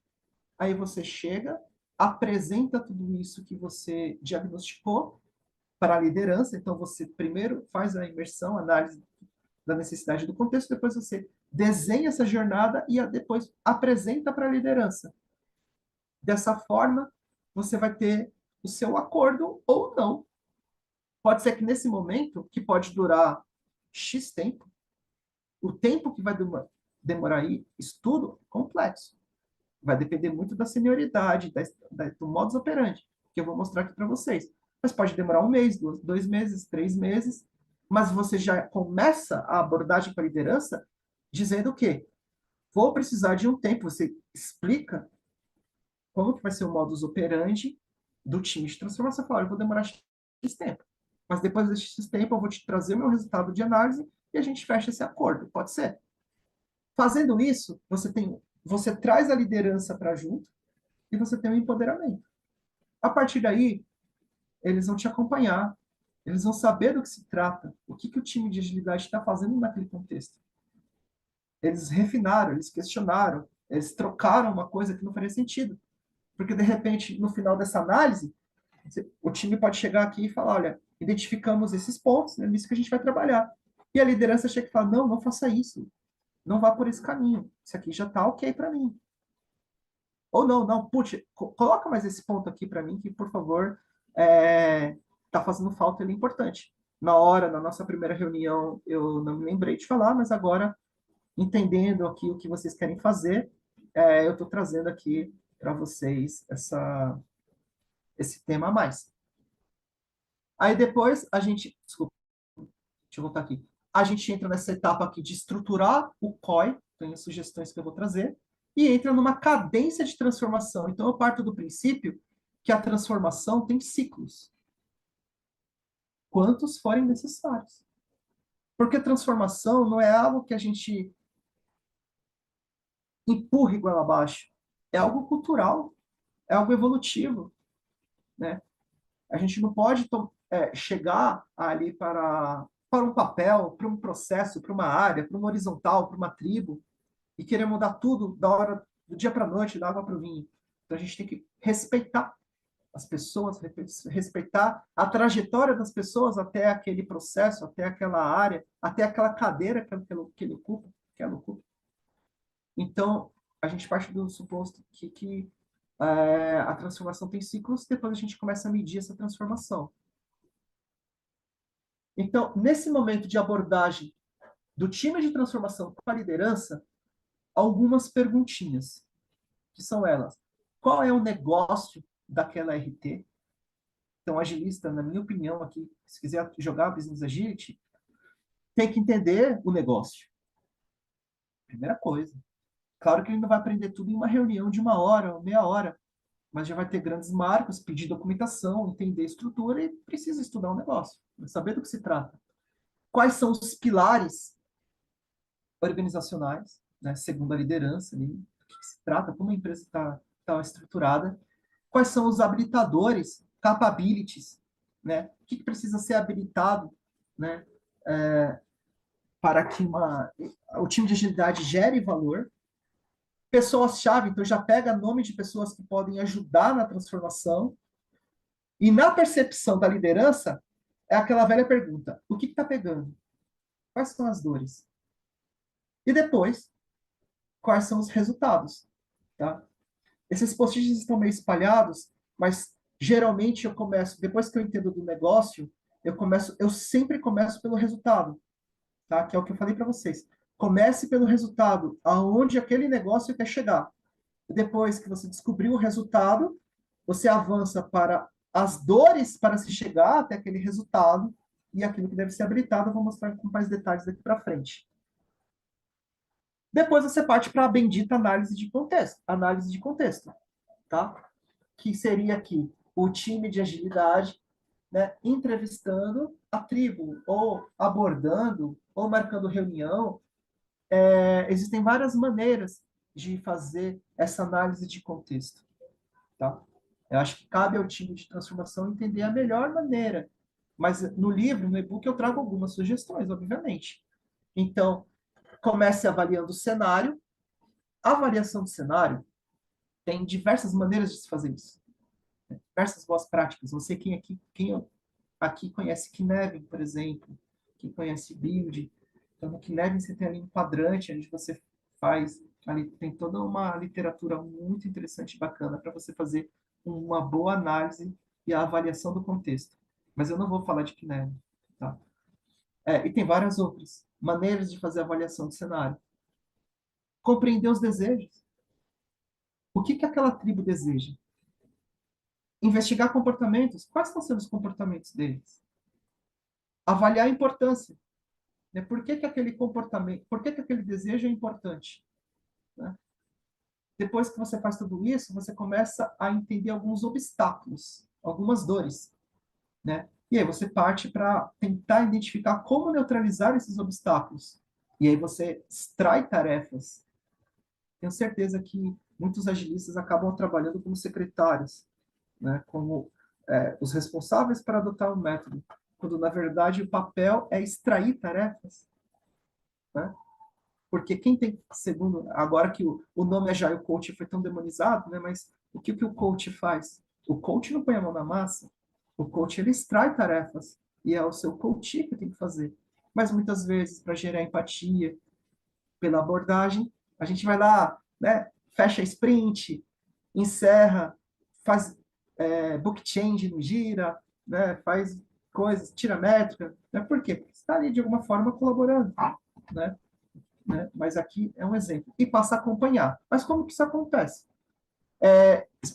Aí você chega, apresenta tudo isso que você diagnosticou para a liderança. Então, você primeiro faz a imersão, análise da necessidade do contexto, depois você desenha essa jornada e depois apresenta para a liderança. Dessa forma, você vai ter o seu acordo ou não. Pode ser que nesse momento, que pode durar X tempo, o tempo que vai demorar aí, estudo complexo. Vai depender muito da senioridade, do modus operandi, que eu vou mostrar aqui para vocês. Mas pode demorar 1 mês, 2 meses, 3 meses, mas você já começa a abordagem para a liderança dizendo o quê? Vou precisar de um tempo. Você explica como que vai ser o modus operandi do time de transformação. Fala, eu vou demorar X tempo. Mas depois desse X tempo, eu vou te trazer o meu resultado de análise e a gente fecha esse acordo. Pode ser? Fazendo isso, você traz a liderança para junto e você tem um empoderamento. A partir daí, eles vão te acompanhar, eles vão saber do que se trata, o que o time de agilidade está fazendo naquele contexto. Eles refinaram, eles questionaram, eles trocaram uma coisa que não faria sentido. Porque, de repente, no final dessa análise, o time pode chegar aqui e falar, olha, identificamos esses pontos, é nisso que a gente vai trabalhar. E a liderança chega e fala, não, não faça isso. Não vá por esse caminho. Isso aqui já está ok para mim. Ou não, putz, coloca mais esse ponto aqui para mim, que, por favor, está fazendo falta, ele é importante. Na nossa primeira reunião, eu não me lembrei de falar, mas agora, entendendo aqui o que vocês querem fazer, eu estou trazendo aqui para vocês esse tema a mais. Aí depois, desculpa, deixa eu voltar aqui. A gente entra nessa etapa aqui de estruturar o COI, tem as sugestões que eu vou trazer, e entra numa cadência de transformação. Então, eu parto do princípio que a transformação tem ciclos. Quantos forem necessários. Porque transformação não é algo que a gente empurra igual abaixo. É algo cultural, é algo evolutivo, né? A gente não pode chegar ali para um papel, para um processo, para uma área, para uma horizontal, para uma tribo, e querer mudar tudo do dia para a noite, da água para o vinho. Então a gente tem que respeitar as pessoas, respeitar a trajetória das pessoas até aquele processo, até aquela área, até aquela cadeira que ele ocupa, que ela ocupa. Então, a gente parte do suposto que a transformação tem ciclos, depois a gente começa a medir essa transformação. Então, nesse momento de abordagem do time de transformação com a liderança, algumas perguntinhas, que são elas. Qual é o negócio daquela RT? Então, agilista, na minha opinião, aqui, se quiser jogar Business Agility, tem que entender o negócio. Primeira coisa. Claro que ele não vai aprender tudo em uma reunião de 1 hora ou meia hora, mas já vai ter grandes marcos, pedir documentação, entender a estrutura e precisa estudar o negócio, saber do que se trata. Quais são os pilares organizacionais, né, segundo a liderança, ali, do que se trata, como a empresa está estruturada, quais são os habilitadores, capabilities, né, o que precisa ser habilitado, né, para que o time de agilidade gere valor, Pessoas-chave, então já pega nome de pessoas que podem ajudar na transformação. E na percepção da liderança, é aquela velha pergunta: o que está pegando? Quais são as dores? E depois, quais são os resultados? Tá? Esses post-its estão meio espalhados, mas geralmente eu começo, depois que eu entendo do negócio, eu sempre começo pelo resultado, tá? Que é o que eu falei para vocês. Comece pelo resultado, aonde aquele negócio quer chegar. Depois que você descobriu o resultado, você avança para as dores para se chegar até aquele resultado e aquilo que deve ser habilitado. Eu vou mostrar com mais detalhes daqui para frente. Depois você parte para a bendita análise de contexto, tá? Que seria aqui o time de agilidade, né, entrevistando a tribo, ou abordando, ou marcando reunião. Existem várias maneiras de fazer essa análise de contexto, tá? Eu acho que cabe ao time de transformação entender a melhor maneira. Mas no livro, no e-book, eu trago algumas sugestões, obviamente. Então, comece avaliando o cenário. A avaliação do cenário tem diversas maneiras de se fazer isso. Diversas boas práticas. Não sei quem aqui conhece Kinevin, por exemplo, quem conhece Build. Então, no Kinevin você tem ali um quadrante onde você faz, ali tem toda uma literatura muito interessante e bacana para você fazer uma boa análise e a avaliação do contexto. Mas eu não vou falar de Kinevin, tá? E tem várias outras maneiras de fazer a avaliação do cenário. Compreender os desejos. O que aquela tribo deseja? Investigar comportamentos. Quais estão sendo os comportamentos deles? Avaliar a importância. Né? Por que aquele comportamento, por que aquele desejo é importante? Né? Depois que você faz tudo isso, você começa a entender alguns obstáculos, algumas dores. Né? E aí você parte para tentar identificar como neutralizar esses obstáculos. E aí você extrai tarefas. Tenho certeza que muitos agilistas acabam trabalhando como secretários, né? Como os responsáveis para adotar o método, quando na verdade o papel é extrair tarefas. Né? Porque quem tem, segundo, agora que o nome Agile Coach foi tão demonizado, né? Mas o que o coach faz? O coach não põe a mão na massa. O coach, ele extrai tarefas. E é o seu coach que tem que fazer. Mas muitas vezes, para gerar empatia, pela abordagem, a gente vai lá, né? Fecha a sprint, encerra, faz book change no Gira, né? Faz coisas, tira métrica. Né? Por quê? Porque você está ali, de alguma forma, colaborando. Né? Mas aqui é um exemplo. E passa a acompanhar. Mas como que isso acontece?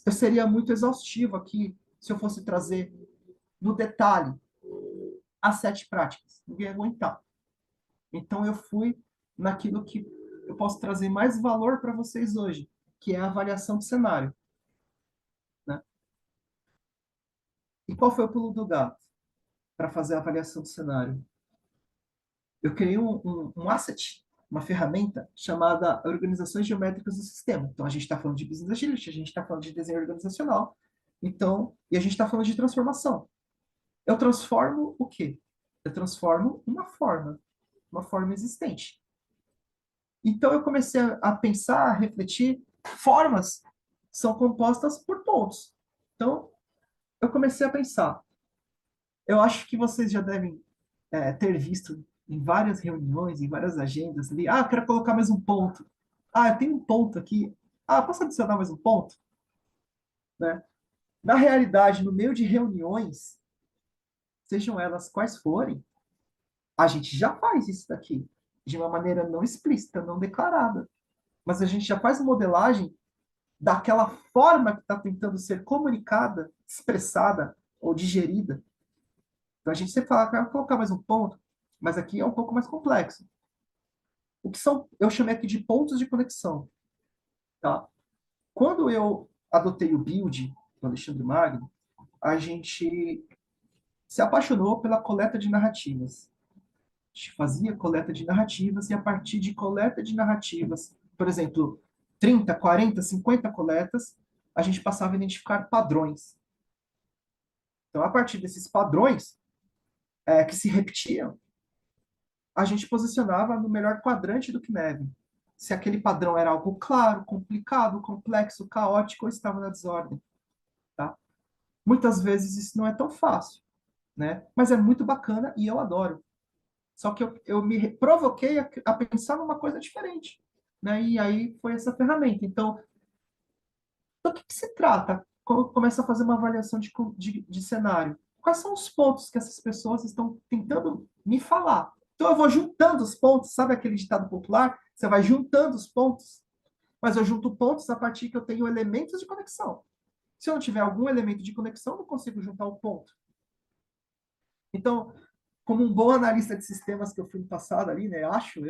Eu seria muito exaustivo aqui se eu fosse trazer no detalhe as 7 práticas. Ninguém ia aguentar. Então eu fui naquilo que eu posso trazer mais valor para vocês hoje, que é a avaliação do cenário. Né? E qual foi o pulo do gato para fazer a avaliação do cenário? Eu criei um asset, uma ferramenta chamada Organizações Geométricas do Sistema. Então, a gente está falando de Business Agility, a gente está falando de desenho organizacional, então, e a gente está falando de transformação. Eu transformo o quê? Eu transformo uma forma existente. Então, eu comecei a pensar, a refletir, formas são compostas por pontos. Então, eu comecei a pensar. Eu acho que vocês já devem ter visto em várias reuniões, em várias agendas ali, eu quero colocar mais um ponto. Eu tenho um ponto aqui. Posso adicionar mais um ponto? Né? Na realidade, no meio de reuniões, sejam elas quais forem, a gente já faz isso daqui, de uma maneira não explícita, não declarada. Mas a gente já faz modelagem daquela forma que está tentando ser comunicada, expressada ou digerida. Então a gente sempre fala, quero colocar mais um ponto, mas aqui é um pouco mais complexo. O que são, eu chamei aqui de pontos de conexão. Tá? Quando eu adotei o Build, do Alexandre Magno, a gente se apaixonou pela coleta de narrativas. A gente fazia coleta de narrativas e a partir de coleta de narrativas, por exemplo, 30, 40, 50 coletas, a gente passava a identificar padrões. Então, a partir desses padrões que se repetiam, a gente posicionava no melhor quadrante do Kinevin. se aquele padrão era algo claro, complicado, complexo, caótico ou estava na desordem, tá? Muitas vezes isso não é tão fácil, né? Mas é muito bacana e eu adoro. Só que eu me provoquei a pensar numa coisa diferente, né? E aí foi essa ferramenta. Então, do que se trata quando começa a fazer uma avaliação de cenário? Quais são os pontos que essas pessoas estão tentando me falar? Então, eu vou juntando os pontos, sabe aquele ditado popular? Você vai juntando os pontos, mas eu junto pontos a partir que eu tenho elementos de conexão. Se eu não tiver algum elemento de conexão, eu não consigo juntar o ponto. Então, como um bom analista de sistemas que eu fui no passado ali, né, acho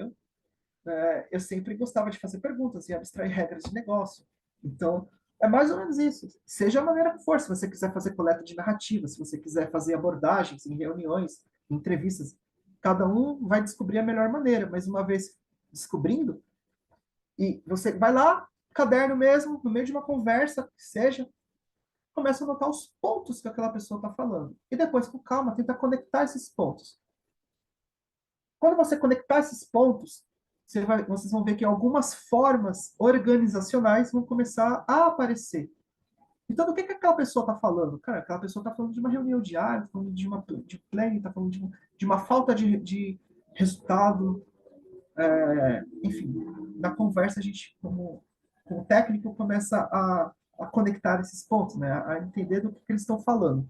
eu sempre gostava de fazer perguntas e abstrair regras de negócio. Então, é mais ou menos isso. Seja a maneira que for, se você quiser fazer coleta de narrativa, se você quiser fazer abordagens em reuniões, em entrevistas, cada um vai descobrir a melhor maneira, mas uma vez descobrindo, e você vai lá, caderno mesmo, no meio de uma conversa, que seja, começa a anotar os pontos que aquela pessoa está falando. E depois, com calma, tenta conectar esses pontos. Quando você conectar esses pontos, vocês vão ver que algumas formas organizacionais vão começar a aparecer. Então, do que aquela pessoa está falando? Cara, aquela pessoa está falando de uma reunião diária, está falando de planning, está falando de uma falta de resultado. Enfim, na conversa, a gente, como técnico, começa a conectar esses pontos, né? A entender do que eles estão falando.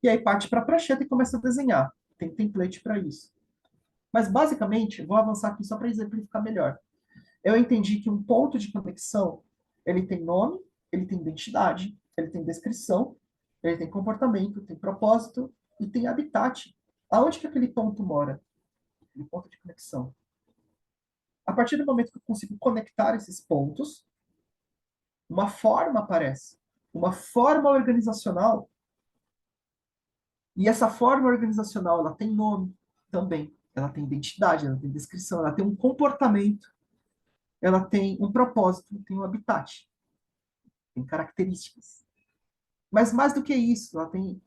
E aí parte para a prancheta e começa a desenhar. Tem template para isso. Mas, basicamente, vou avançar aqui só para exemplificar melhor. Eu entendi que um ponto de conexão, ele tem nome, ele tem identidade, ele tem descrição, ele tem comportamento, tem propósito e tem habitat. Aonde que aquele ponto mora? Aquele ponto de conexão. A partir do momento que eu consigo conectar esses pontos, uma forma aparece. Uma forma organizacional. E essa forma organizacional, ela tem nome também. Ela tem identidade, ela tem descrição, ela tem um comportamento, ela tem um propósito, tem um habitat, tem características. Mas mais do que isso, ela tem,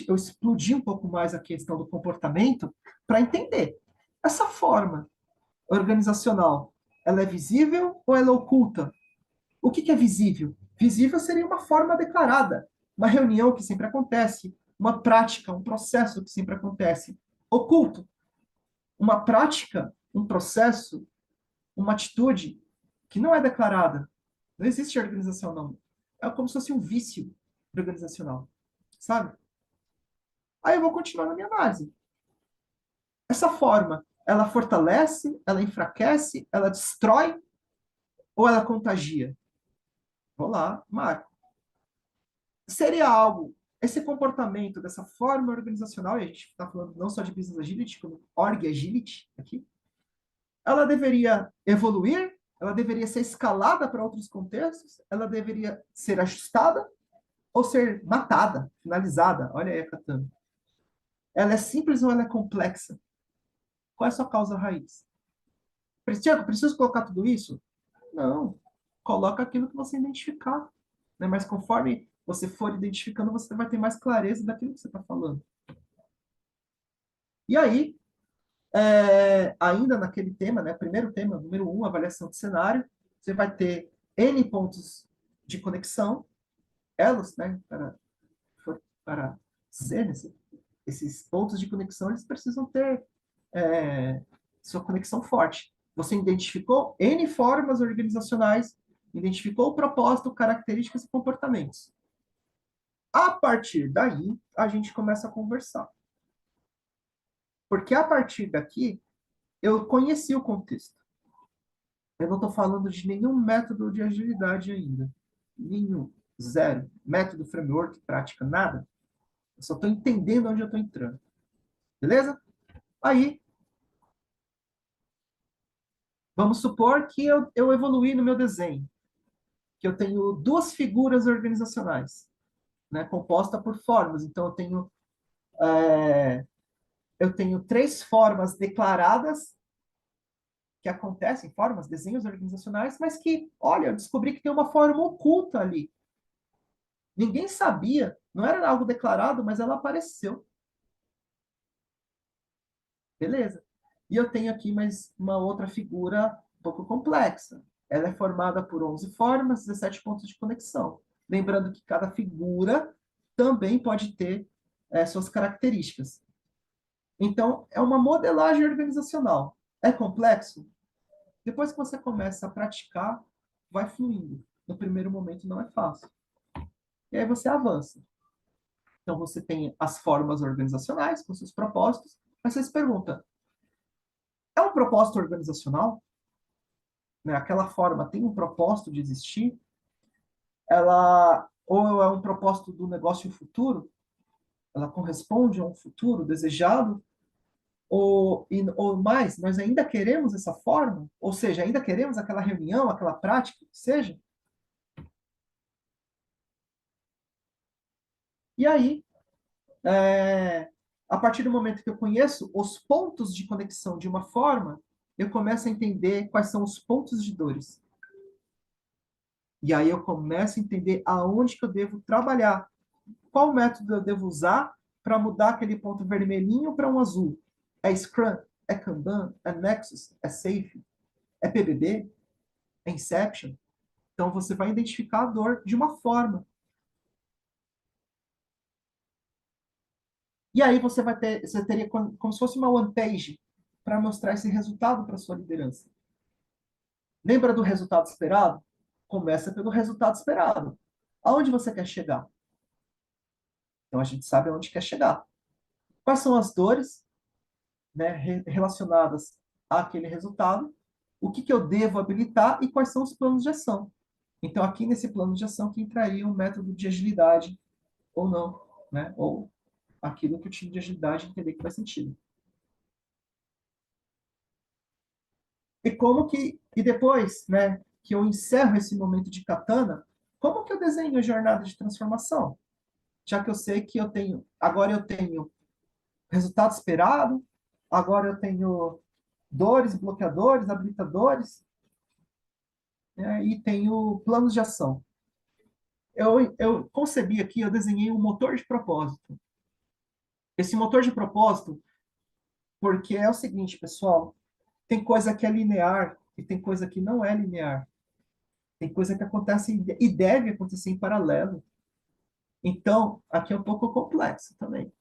eu explodi um pouco mais a questão do comportamento para entender. Essa forma organizacional, ela é visível ou ela é oculta? O que é visível? Visível seria uma forma declarada, uma reunião que sempre acontece, uma prática, um processo que sempre acontece. Oculto, uma prática, um processo, uma atitude que não é declarada. Não existe organização, não. É como se fosse um vício organizacional, sabe? Aí eu vou continuar na minha análise. Essa forma, ela fortalece, ela enfraquece, ela destrói ou ela contagia? Vou lá, marco. Seria algo, esse comportamento dessa forma organizacional, e a gente está falando não só de Business Agility, como Org Agility aqui, ela deveria evoluir, ela deveria ser escalada para outros contextos, ela deveria ser ajustada ou ser matada, finalizada. Olha aí a katana. Ela é simples ou ela é complexa? Qual é a sua causa raiz? Tiago, preciso colocar tudo isso? Não. Coloca aquilo que você identificar. Né? Mas conforme você for identificando, você vai ter mais clareza daquilo que você está falando. E aí, ainda naquele tema, né, primeiro tema, número 1, avaliação de cenário, você vai ter N pontos de conexão, elos, né, para ser, esses pontos de conexão, eles precisam ter sua conexão forte. Você identificou N formas organizacionais, identificou o propósito, características e comportamentos. A partir daí, a gente começa a conversar. Porque a partir daqui, eu conheci o contexto. Eu não estou falando de nenhum método de agilidade ainda. Nenhum. Zero. Método, framework, prática, nada. Eu só estou entendendo onde eu estou entrando. Beleza? Aí, vamos supor que eu evoluí no meu desenho. Que eu tenho duas figuras organizacionais, né, composta por formas. Então, eu tenho 3 formas declaradas que acontecem, formas, desenhos organizacionais, mas que, olha, eu descobri que tem uma forma oculta ali. Ninguém sabia, não era algo declarado, mas ela apareceu. Beleza. E eu tenho aqui mais uma outra figura um pouco complexa. Ela é formada por 11 formas, 17 pontos de conexão. Lembrando que cada figura também pode ter suas características. Então, é uma modelagem organizacional. É complexo? Depois que você começa a praticar, vai fluindo. No primeiro momento não é fácil. E aí você avança. Então, você tem as formas organizacionais com seus propósitos, mas você se pergunta, é um propósito organizacional? Né? Aquela forma tem um propósito de existir? Ela ou é um propósito do negócio futuro? Ela corresponde a um futuro desejado? Ou mais, nós ainda queremos essa forma? Ou seja, ainda queremos aquela reunião, aquela prática, que seja? E aí, a partir do momento que eu conheço os pontos de conexão de uma forma, eu começo a entender quais são os pontos de dores. E aí eu começo a entender aonde que eu devo trabalhar. Qual método eu devo usar para mudar aquele ponto vermelhinho para um azul? É Scrum? É Kanban? É Nexus? É Safe? É PBB? É Inception? Então você vai identificar a dor de uma forma. E aí você teria como se fosse uma one page para mostrar esse resultado para sua liderança. Lembra do resultado esperado? Começa pelo resultado esperado. Aonde você quer chegar? Então a gente sabe aonde quer chegar. Quais são as dores, né, relacionadas àquele resultado? O que eu devo habilitar e quais são os planos de ação? Então aqui nesse plano de ação que entraria um método de agilidade ou não, né? Ou aquilo que o time de agilidade entender que faz sentido. E depois, né, que eu encerro esse momento de katana, como que eu desenho a jornada de transformação? Já que eu sei que agora eu tenho resultado esperado, agora eu tenho dores, bloqueadores, habilitadores, né, e tenho planos de ação. Eu concebi aqui, eu desenhei um motor de propósito. Esse motor de propósito, porque é o seguinte, pessoal, tem coisa que é linear e tem coisa que não é linear. Tem coisa que acontece e deve acontecer em paralelo. Então, aqui é um pouco complexo também.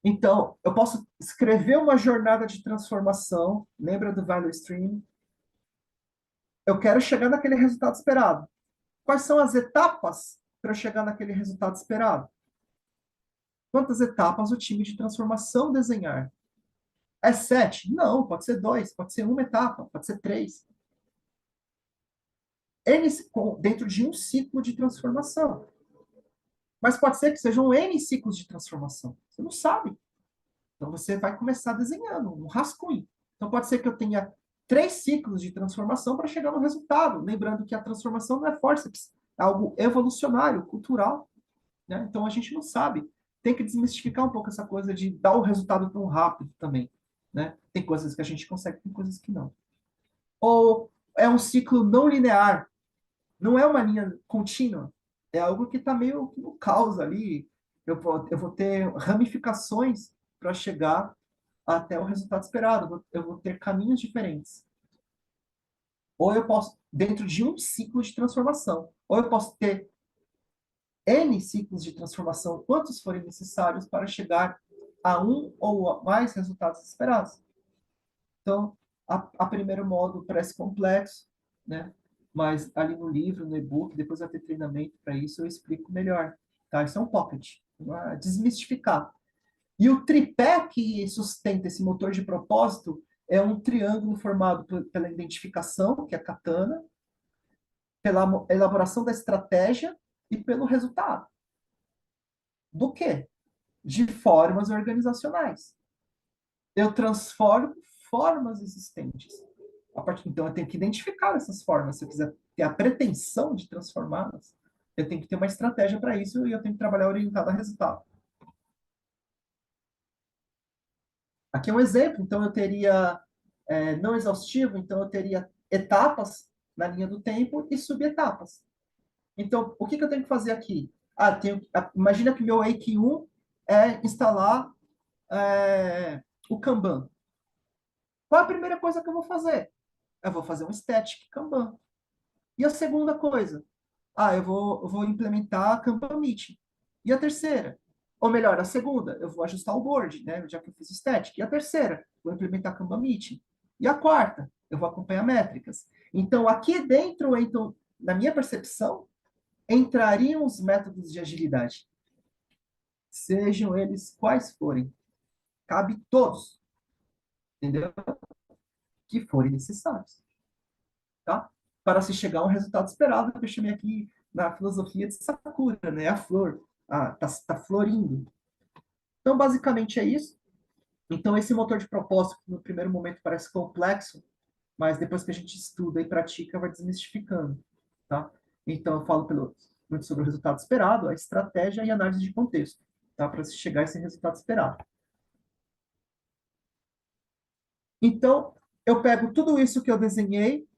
Então, eu posso escrever uma jornada de transformação, lembra do value stream? Eu quero chegar naquele resultado esperado. Quais são as etapas para eu chegar naquele resultado esperado? Quantas etapas o time de transformação desenhar? É 7? Não, pode ser 2, pode ser uma etapa, pode ser 3. Dentro de um ciclo de transformação. Mas pode ser que sejam N ciclos de transformação. Você não sabe. Então você vai começar desenhando um rascunho. Então pode ser que eu tenha 3 ciclos de transformação para chegar no resultado. Lembrando que a transformação não é forceps, é algo evolucionário, cultural. Né? Então a gente não sabe. Tem que desmistificar um pouco essa coisa de dar o resultado tão rápido também. Né? Tem coisas que a gente consegue, tem coisas que não. Ou é um ciclo não linear. Não é uma linha contínua. É algo que está meio no caos ali. Eu vou ter ramificações para chegar até o resultado esperado. Eu vou ter caminhos diferentes. Ou eu posso, dentro de um ciclo de transformação, ou eu posso ter N ciclos de transformação, quantos forem necessários para chegar a um ou mais resultados esperados. Então, a primeiro modo parece complexo, né? Mas ali no livro, no e-book, depois vai ter treinamento para isso, eu explico melhor. Tá? Isso é um pocket, desmistificar. E o tripé que sustenta esse motor de propósito é um triângulo formado pela identificação, que é a katana, pela elaboração da estratégia e pelo resultado. Do quê? De formas organizacionais. Eu transformo formas existentes. Então, eu tenho que identificar essas formas. Se eu quiser ter a pretensão de transformá-las, eu tenho que ter uma estratégia para isso e eu tenho que trabalhar orientado a resultado. Aqui é um exemplo. Então, eu teria, não exaustivo, então eu teria etapas na linha do tempo e subetapas. Então, o que eu tenho que fazer aqui? Imagina que meu Wake 1 é instalar o Kanban. Qual é a primeira coisa que eu vou fazer? Eu vou fazer um static Kanban. E a segunda coisa? Eu vou implementar a Kanban Meeting. E a terceira? Ou melhor, a segunda, eu vou ajustar o board, né? Já que eu fiz o static. E a terceira? Vou implementar a Kanban Meeting. E a quarta? Eu vou acompanhar métricas. Então, aqui dentro, então, na minha percepção, entrariam os métodos de agilidade. Sejam eles quais forem. Cabe todos, entendeu? Que forem necessários, tá? Para se chegar a um resultado esperado, que eu chamei aqui na filosofia de Sakura, né? A flor, tá florindo. Então, basicamente é isso. Então, esse motor de propósito, que no primeiro momento parece complexo, mas depois que a gente estuda e pratica, vai desmistificando, tá? Então, eu falo muito sobre o resultado esperado, a estratégia e a análise de contexto, tá? Para se chegar a esse resultado esperado. Então, eu pego tudo isso que eu desenhei,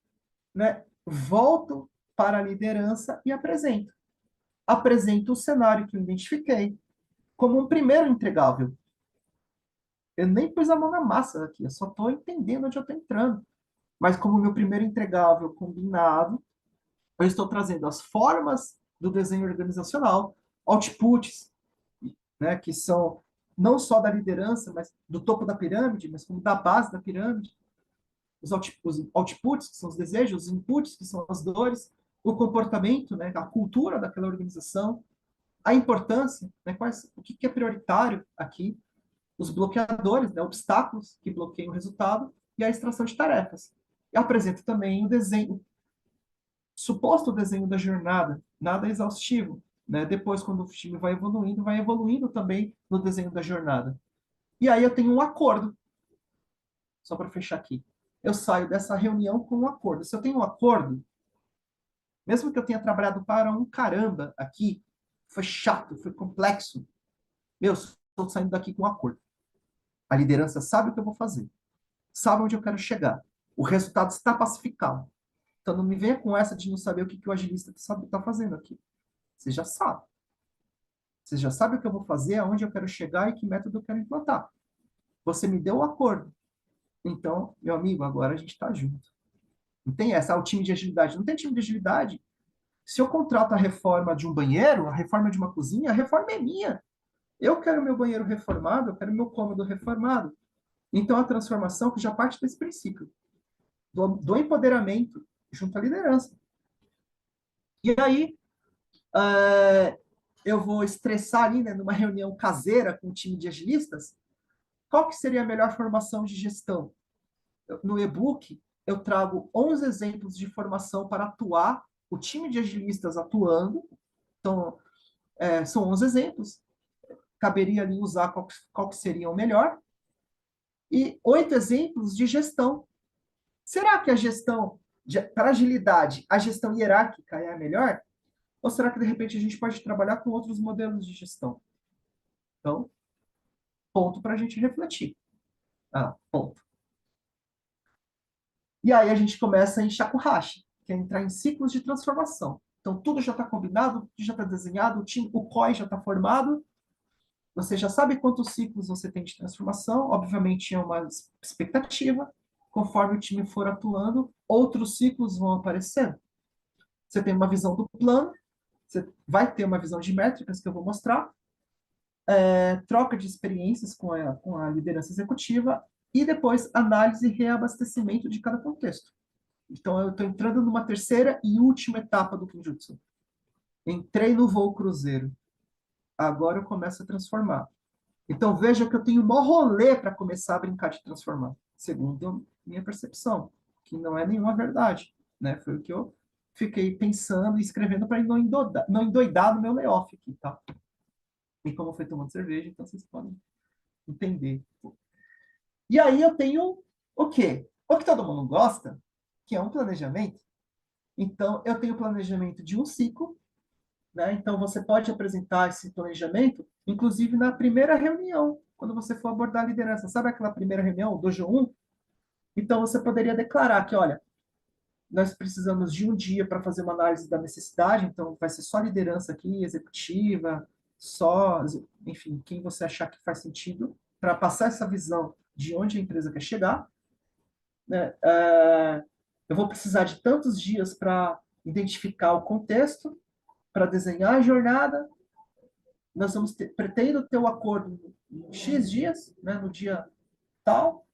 né? Volto para a liderança e apresento. Apresento o cenário que eu identifiquei como um primeiro entregável. Eu nem pus a mão na massa aqui, eu só estou entendendo onde eu estou entrando. Mas como meu primeiro entregável combinado, eu estou trazendo as formas do desenho organizacional, outputs, né, que são não só da liderança, mas do topo da pirâmide, mas como da base da pirâmide, os outputs, que são os desejos, os inputs, que são as dores, o comportamento, né, a cultura daquela organização, a importância, né, o que é prioritário aqui, os bloqueadores, né, obstáculos que bloqueiam o resultado, e a extração de tarefas. E apresento também o desenho, suposto desenho da jornada, nada exaustivo. Né? Depois, quando o time vai evoluindo também no desenho da jornada. E aí eu tenho um acordo, só para fechar aqui. Eu saio dessa reunião com um acordo. Se eu tenho um acordo, mesmo que eu tenha trabalhado para um caramba aqui, foi chato, foi complexo, meu, estou saindo daqui com um acordo. A liderança sabe o que eu vou fazer, sabe onde eu quero chegar. O resultado está pacificado. Então não me venha com essa de não saber o que o agilista está fazendo aqui. Você já sabe. Você já sabe o que eu vou fazer, aonde eu quero chegar e que método eu quero implantar. Você me deu o acordo. Então, meu amigo, agora a gente está junto. Não tem essa, o time de agilidade. Não tem time de agilidade. Se eu contrato a reforma de um banheiro, a reforma de uma cozinha, a reforma é minha. Eu quero meu banheiro reformado, eu quero meu cômodo reformado. Então, a transformação que já parte desse princípio, do empoderamento junto à liderança. E aí, eu vou estressar ali, né, numa reunião caseira com um time de agilistas, qual que seria a melhor formação de gestão? No e-book, eu trago 11 exemplos de formação para atuar, o time de agilistas atuando. Então, são 11 exemplos. Caberia ali usar qual que seria o melhor. E 8 exemplos de gestão. Será que a gestão, para agilidade, a gestão hierárquica é a melhor? Ou será que, de repente, a gente pode trabalhar com outros modelos de gestão? Então, ponto para a gente refletir. Ponto. E aí a gente começa em shakuhachi, que é entrar em ciclos de transformação. Então, tudo já está combinado, tudo já está desenhado, o COI já está formado, você já sabe quantos ciclos você tem de transformação, obviamente é uma expectativa, conforme o time for atuando, outros ciclos vão aparecendo. Você tem uma visão do plano, você vai ter uma visão de métricas que eu vou mostrar, troca de experiências com a liderança executiva, e depois análise e reabastecimento de cada contexto. Então, eu estou entrando numa terceira e última etapa do Kinjutsu. Entrei no voo cruzeiro. Agora eu começo a transformar. Então, veja que eu tenho um maior rolê para começar a brincar de transformar, segundo minha percepção, que não é nenhuma verdade. Né? Foi o que eu fiquei pensando e escrevendo para não endoidar no meu layoff aqui. Tá? E como foi tomando cerveja, então vocês podem entender. E aí eu tenho o quê? O que todo mundo gosta, que é um planejamento. Então, eu tenho planejamento de um ciclo, né? Então, você pode apresentar esse planejamento, inclusive na primeira reunião, quando você for abordar a liderança. Sabe aquela primeira reunião, o Dojo 1? Então, você poderia declarar que, olha, nós precisamos de um dia para fazer uma análise da necessidade, então vai ser só liderança aqui, executiva, enfim, quem você achar que faz sentido, para passar essa visão de onde a empresa quer chegar. né? Eu vou precisar de tantos dias para identificar o contexto, para desenhar a jornada. Pretendo ter o acordo em X dias, né, no dia tal,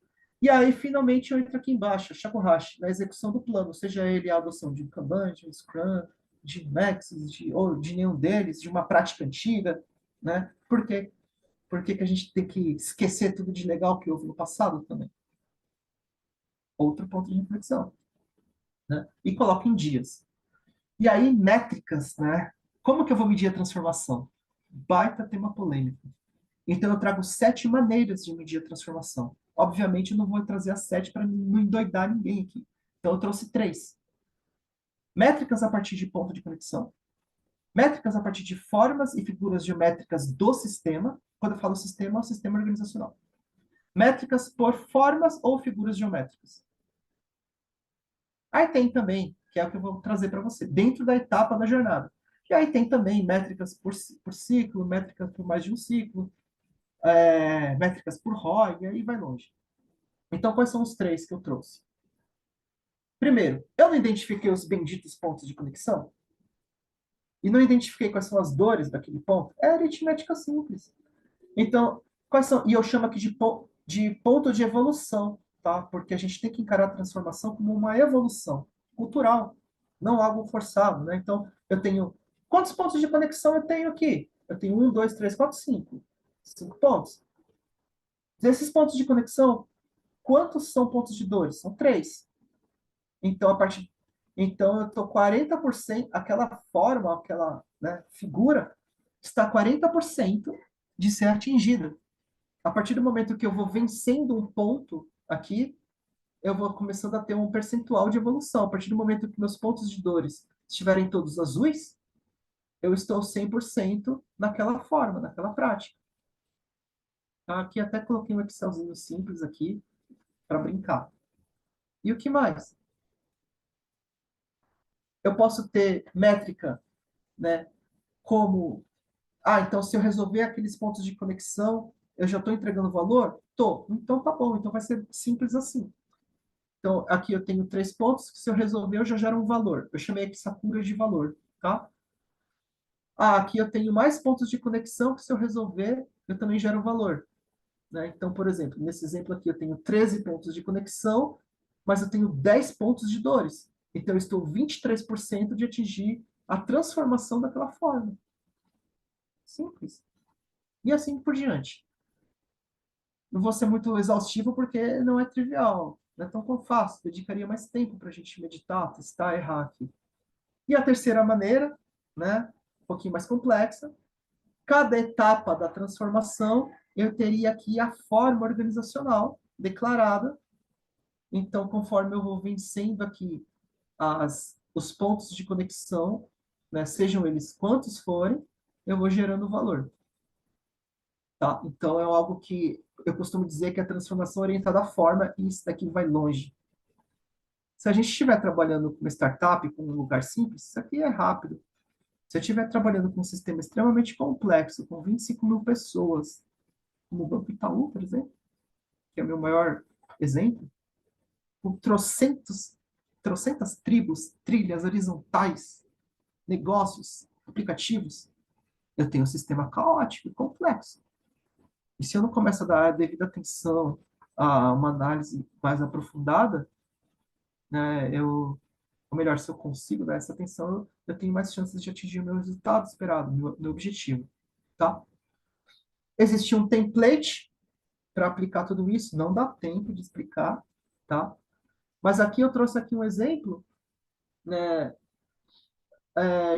e aí finalmente eu entro aqui embaixo, Shakuhachi, na execução do plano, seja ele a adoção de um Kanban, de um Scrum, de um Maxis, ou de nenhum deles, de uma prática antiga, né? Por quê? Por que que a gente tem que esquecer tudo de legal que houve no passado também? Outro ponto de reflexão, né? E coloca em dias. E aí, métricas, né? Como que eu vou medir a transformação? Baita tema polêmico. Então, eu trago 7 maneiras de medir a transformação. Obviamente, eu não vou trazer as 7 para não endoidar ninguém aqui. Então, eu trouxe 3. Métricas a partir de ponto de conexão. Métricas a partir de formas e figuras geométricas do sistema. Quando eu falo sistema, é o sistema organizacional. Métricas por formas ou figuras geométricas. Aí tem também, que é o que eu vou trazer para você, dentro da etapa da jornada. E aí tem também métricas por ciclo, métricas por mais de um ciclo, métricas por ROI, e aí vai longe. Então, quais são os 3 que eu trouxe? Primeiro, eu não identifiquei os benditos pontos de conexão? E não identifiquei quais são as dores daquele ponto? É aritmética simples. Então, quais são? E eu chamo aqui de ponto de evolução, tá? Porque a gente tem que encarar a transformação como uma evolução cultural, não algo forçado, né? Então, eu tenho... Quantos pontos de conexão eu tenho aqui? Eu tenho 1, 2, 3, 4, 5. 5 pontos. Desses pontos de conexão, quantos são pontos de dores? São 3. Então, então eu estou 40%, aquela forma, aquela, né, figura, está 40% de ser atingida. A partir do momento que eu vou vencendo um ponto aqui, eu vou começando a ter um percentual de evolução. A partir do momento que meus pontos de dores estiverem todos azuis, eu estou 100% naquela forma, naquela prática. Tá? Aqui até coloquei um Excelzinho simples aqui para brincar. E o que mais? Eu posso ter métrica, né, como, então se eu resolver aqueles pontos de conexão, eu já estou entregando valor? Tô. Então tá bom, então vai ser simples assim. Então, aqui eu tenho 3 pontos que se eu resolver, eu já gero um valor. Eu chamei aqui Sakura de valor, tá? Aqui eu tenho mais pontos de conexão que se eu resolver, eu também gero um valor. Né? Então, por exemplo, nesse exemplo aqui eu tenho 13 pontos de conexão, mas eu tenho 10 pontos de dores. Então, eu estou 23% de atingir a transformação daquela forma. Simples. E assim por diante. Não vou ser muito exaustivo porque não é trivial. Não é tão fácil. Dedicaria mais tempo para a gente meditar, testar, errar aqui. E a terceira maneira, né, um pouquinho mais complexa, cada etapa da transformação, eu teria aqui a forma organizacional declarada. Então, conforme eu vou vencendo aqui os pontos de conexão, né, sejam eles quantos forem, eu vou gerando valor. Tá? Então, é algo que eu costumo dizer que é a transformação orientada à forma, e isso daqui vai longe. Se a gente estiver trabalhando com uma startup, com um lugar simples, isso aqui é rápido. Se eu estiver trabalhando com um sistema extremamente complexo, com 25 mil pessoas, como o Banco Itaú, por exemplo, que é o meu maior exemplo, com trocentas tribos, trilhas horizontais, negócios, aplicativos, eu tenho um sistema caótico e complexo. E se eu não começo a dar a devida atenção a uma análise mais aprofundada, né, ou melhor, se eu consigo dar essa atenção, eu tenho mais chances de atingir o meu resultado esperado, meu objetivo, tá? Existe um template para aplicar tudo isso, não dá tempo de explicar, tá? Mas aqui eu trouxe aqui um exemplo, né,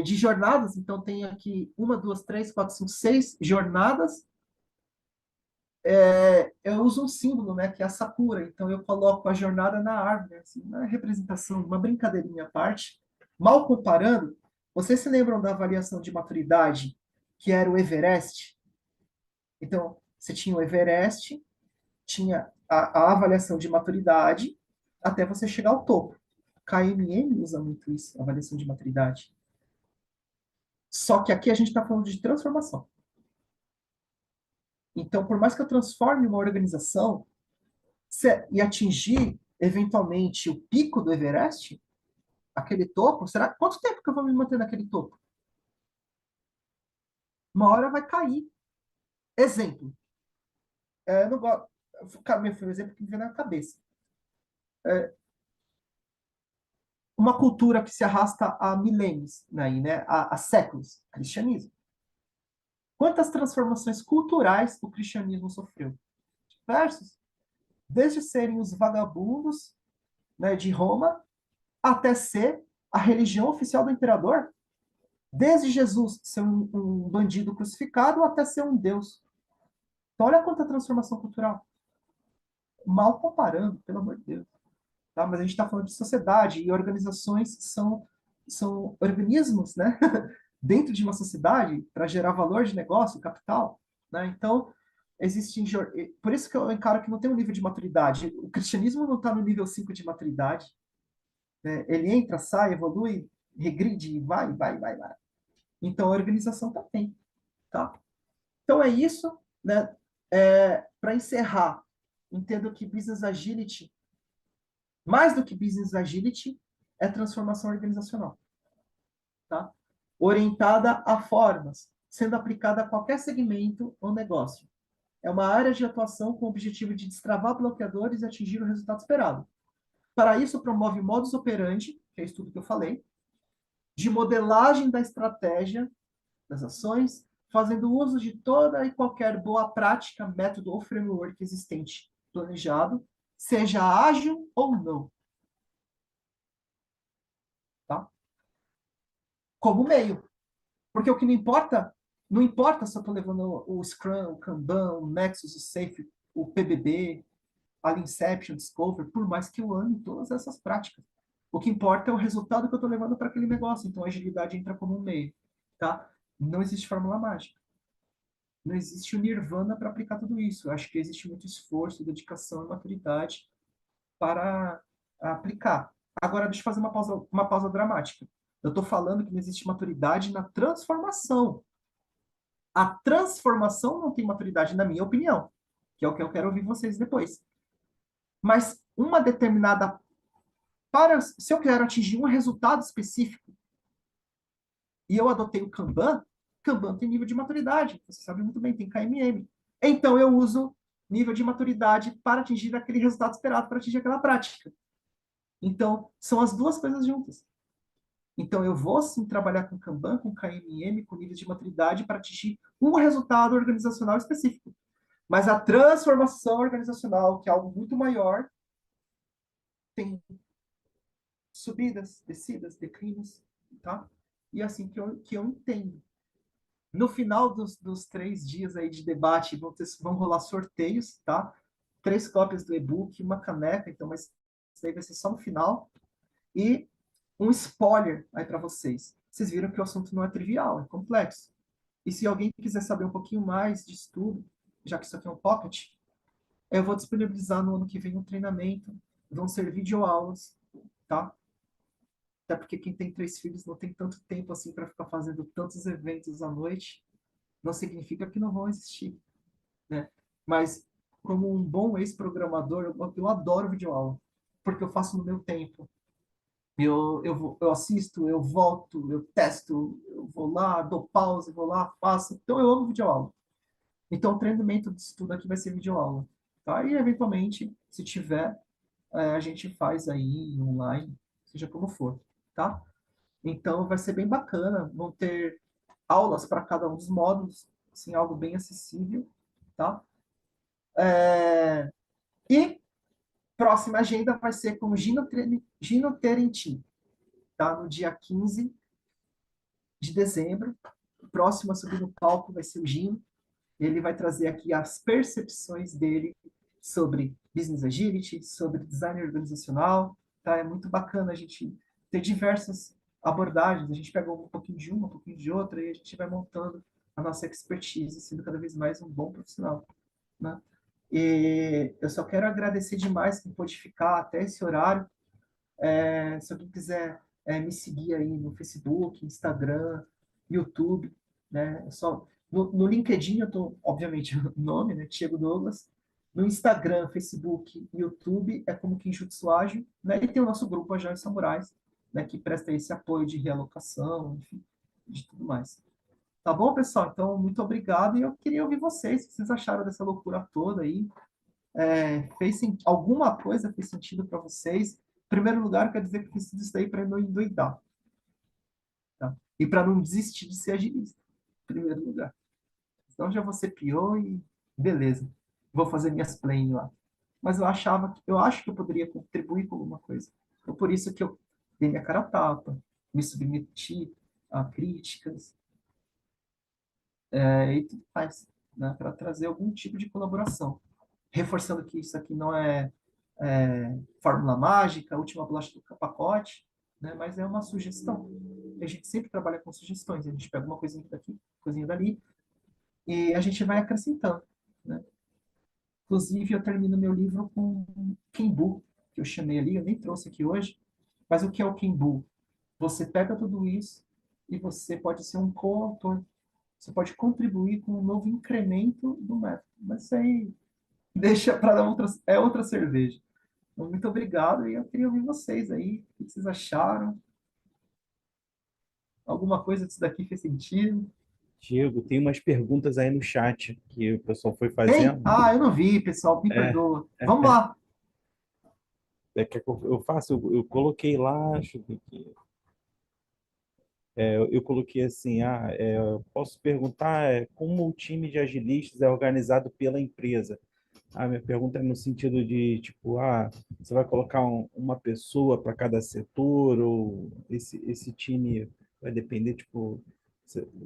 de jornadas, então tem aqui 1, 2, 3, 4, 5, 6 jornadas. Eu uso um símbolo, né, que é a Sakura, então eu coloco a jornada na árvore, assim, na representação, uma brincadeirinha à parte. Mal comparando, vocês se lembram da avaliação de maturidade, que era o Everest? Então, você tinha o Everest, tinha a avaliação de maturidade, até você chegar ao topo. KMM usa muito isso, avaliação de maturidade. Só que aqui a gente está falando de transformação. Então, por mais que eu transforme uma organização e atingir eventualmente, o pico do Everest, aquele topo, será quanto tempo que eu vou me manter naquele topo? Uma hora vai cair. Exemplo. Não gosto. Foi um exemplo que me veio na cabeça. Uma cultura que se arrasta há milênios, né? Há séculos, cristianismo. Quantas transformações culturais o cristianismo sofreu? Diversos. Desde serem os vagabundos, né, de Roma, até ser a religião oficial do imperador. Desde Jesus ser um bandido crucificado até ser um Deus. Então, olha quanta transformação cultural. Mal comparando, pelo amor de Deus. Tá? Mas a gente está falando de sociedade, e organizações são organismos, né? Dentro de uma sociedade para gerar valor de negócio, capital. Né? Então, existem. Por isso que eu encaro que não tem um nível de maturidade. O cristianismo não está no nível 5 de maturidade. Né? Ele entra, sai, evolui, regride, vai. Então, a organização também. Tá? Então, é isso. Né? Para encerrar, entendo que Business Agility, mais do que Business Agility, é transformação organizacional. Tá? Orientada a formas, sendo aplicada a qualquer segmento ou negócio. É uma área de atuação com o objetivo de destravar bloqueadores e atingir o resultado esperado. Para isso, promove modus operandi, que é isso tudo que eu falei, de modelagem da estratégia das ações, fazendo uso de toda e qualquer boa prática, método ou framework existente, planejado, seja ágil ou não. Tá? Como meio. Porque o que não importa se eu estou levando o Scrum, o Kanban, o Nexus, o Safe, o PBB, a Leanception, Discover, por mais que eu ame todas essas práticas. O que importa é o resultado que eu estou levando para aquele negócio. Então, a agilidade entra como um meio. Tá? Não existe fórmula mágica. Não existe o nirvana para aplicar tudo isso. Eu acho que existe muito esforço, dedicação e maturidade para aplicar. Agora, deixa eu fazer uma pausa dramática. Eu estou falando que não existe maturidade na transformação. A transformação não tem maturidade, na minha opinião, que é o que eu quero ouvir vocês depois. Mas uma determinada... Se eu quero atingir um resultado específico e eu adotei o Kanban, Kanban tem nível de maturidade. Você sabe muito bem, tem KMM. Então, eu uso nível de maturidade para atingir aquele resultado esperado, para atingir aquela prática. Então, são as duas coisas juntas. Então, eu vou sim trabalhar com Kanban, com KMM, com nível de maturidade para atingir um resultado organizacional específico. Mas a transformação organizacional, que é algo muito maior, tem subidas, descidas, declínios, tá? E é assim que eu entendo. No final dos 3 dias aí de debate, vão rolar sorteios, tá? 3 cópias do e-book, uma caneca, então, mas isso aí vai ser só no final. E um spoiler aí para vocês. Vocês viram que o assunto não é trivial, é complexo. E se alguém quiser saber um pouquinho mais de estudo, já que isso aqui é um pocket, eu vou disponibilizar no ano que vem um treinamento. Vão ser videoaulas, tá? Até porque quem tem 3 filhos não tem tanto tempo assim para ficar fazendo tantos eventos à noite. Não significa que não vão existir, né? Mas, como um bom ex-programador, eu adoro videoaula, porque eu faço no meu tempo. Eu assisto, eu volto, eu testo, eu vou lá, dou pausa, vou lá, faço. Então, eu amo videoaula. Então, o treinamento de estudo aqui vai ser videoaula. Tá? E, eventualmente, se tiver, a gente faz aí online, seja como for. Tá? Então, vai ser bem bacana. Vão ter aulas para cada um dos módulos, assim, algo bem acessível. Tá? E próxima agenda vai ser com Gino Terentin, tá? No dia 15 de dezembro. O próximo a subir no palco vai ser o Gino. Ele vai trazer aqui as percepções dele sobre Business Agility, sobre design organizacional. Tá? É muito bacana a gente ter diversas abordagens. A gente pega um pouquinho de uma, um pouquinho de outra, e a gente vai montando a nossa expertise, sendo cada vez mais um bom profissional. Né? E eu só quero agradecer demais quem pôde ficar até esse horário. Se alguém quiser me seguir aí no Facebook, Instagram, YouTube, né? No LinkedIn eu tô, obviamente, o nome, né? Thiago Douglas. No Instagram, Facebook, YouTube é como Kinjutsu Ágil, né? E tem o nosso grupo Agile Samurais, né? Que presta esse apoio de realocação, enfim, de tudo mais. Tá bom, pessoal? Então, muito obrigado. E eu queria ouvir vocês, o que vocês acharam dessa loucura toda aí. Alguma coisa fez sentido para vocês? Em primeiro lugar, quer dizer que eu fiz tudo isso daí para não endoidar, tá? E para não desistir de ser agilista, em primeiro lugar. Então já vou ser pior e beleza. Vou fazer minhas play lá. Mas eu acho que eu poderia contribuir com alguma coisa. Então, por isso que eu dei minha cara a tapa, me submeti a críticas, e tudo mais, né, para trazer algum tipo de colaboração. Reforçando que isso aqui não é fórmula mágica, última bolacha do pacote, né, mas é uma sugestão. A gente sempre trabalha com sugestões, a gente pega uma coisinha daqui, coisinha dali, e a gente vai acrescentando, né? Inclusive, eu termino meu livro com Kenbu, que eu chamei ali, eu nem trouxe aqui hoje, mas o que é o Kenbu? Você pega tudo isso e você pode ser um coautor. Você pode contribuir com um novo incremento do método. Mas isso aí deixa para outra cerveja. Então, muito obrigado e eu queria ouvir vocês aí. O que vocês acharam? Alguma coisa disso daqui fez sentido?
Diego, tem umas perguntas aí no chat que o pessoal foi
Tem?
fazendo.
Ah, eu não vi, pessoal. Me
É,
perdoa. Vamos lá.
que eu faço, eu coloquei lá, deixa eu ver aqui. Eu coloquei assim, eu posso perguntar como o time de agilistas é organizado pela empresa? A minha pergunta é no sentido de, tipo, você vai colocar uma pessoa para cada setor ou esse time vai depender, tipo,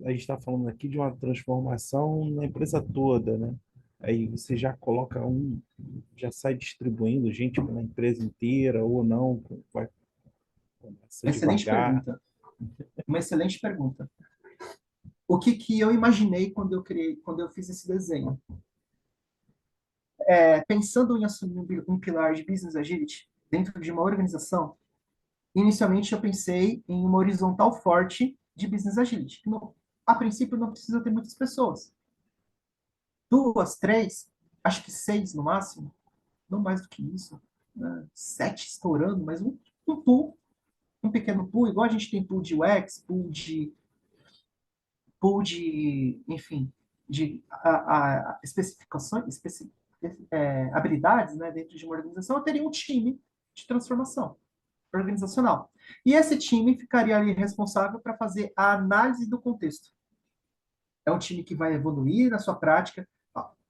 a gente está falando aqui de uma transformação na empresa toda, né? Aí você já coloca já sai distribuindo gente pela empresa inteira ou não, vai começa
Excelente
devagar.
pergunta. Uma excelente pergunta. O que eu imaginei quando eu fiz esse desenho? Pensando em assumir um pilar de Business Agility dentro de uma organização, inicialmente eu pensei em uma horizontal forte de Business Agility. A princípio não precisa ter muitas pessoas. 2, 3, acho que 6 no máximo, não mais do que isso, né? 7 estourando, mas um pool, um pequeno pool, igual a gente tem pool de UX, enfim, de especificações, habilidades, né, dentro de uma organização, eu teria um time de transformação organizacional. E esse time ficaria ali responsável para fazer a análise do contexto. É um time que vai evoluir na sua prática,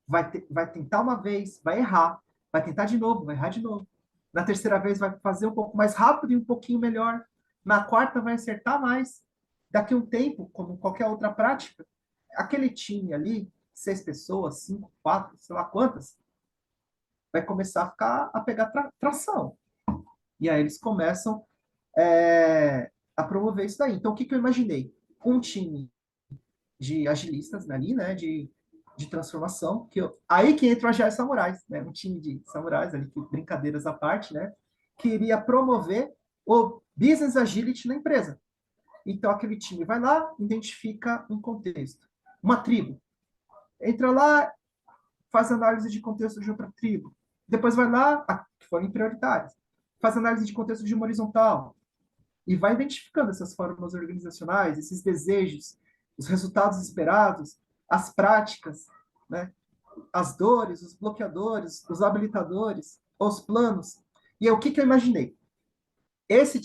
vai tentar uma vez, vai errar, vai tentar de novo, vai errar de novo. Na terceira vez vai fazer um pouco mais rápido e um pouquinho melhor. Na quarta vai acertar mais. Daqui a um tempo, como qualquer outra prática, aquele time ali, 6 pessoas, 5, 4, sei lá quantas, vai começar a pegar tração. E aí eles começam a promover isso daí. Então, o que eu imaginei? Um time de agilistas ali, né, de transformação, aí que entra o Agile Samurais, né, um time de samurais ali, que brincadeiras à parte, né, que iria promover o Business Agility na empresa. Então, aquele time vai lá, identifica um contexto. Uma tribo. Entra lá, faz análise de contexto de outra tribo. Depois vai lá, que forem prioritárias, faz análise de contexto de uma horizontal. E vai identificando essas formas organizacionais, esses desejos, os resultados esperados, as práticas, né? As dores, os bloqueadores, os habilitadores, os planos. E aí, o que eu imaginei? Esse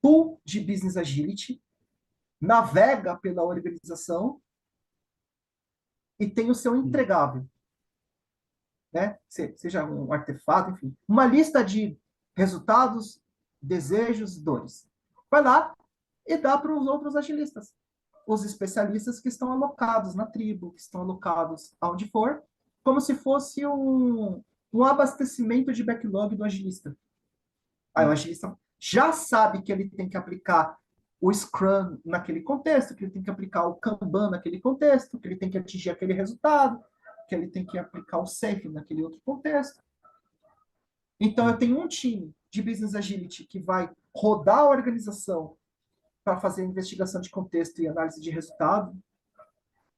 pool de Business Agility navega pela organização e tem o seu entregável, né? Seja um artefato, enfim, uma lista de resultados, desejos, dores. Vai lá e dá para os outros agilistas, os especialistas que estão alocados na tribo, que estão alocados aonde for, como se fosse um abastecimento de backlog do agilista. Aí o agilista já sabe que ele tem que aplicar o Scrum naquele contexto, que ele tem que aplicar o Kanban naquele contexto, que ele tem que atingir aquele resultado, que ele tem que aplicar o Safe naquele outro contexto. Então, eu tenho um time de Business Agility que vai rodar a organização para fazer investigação de contexto e análise de resultado,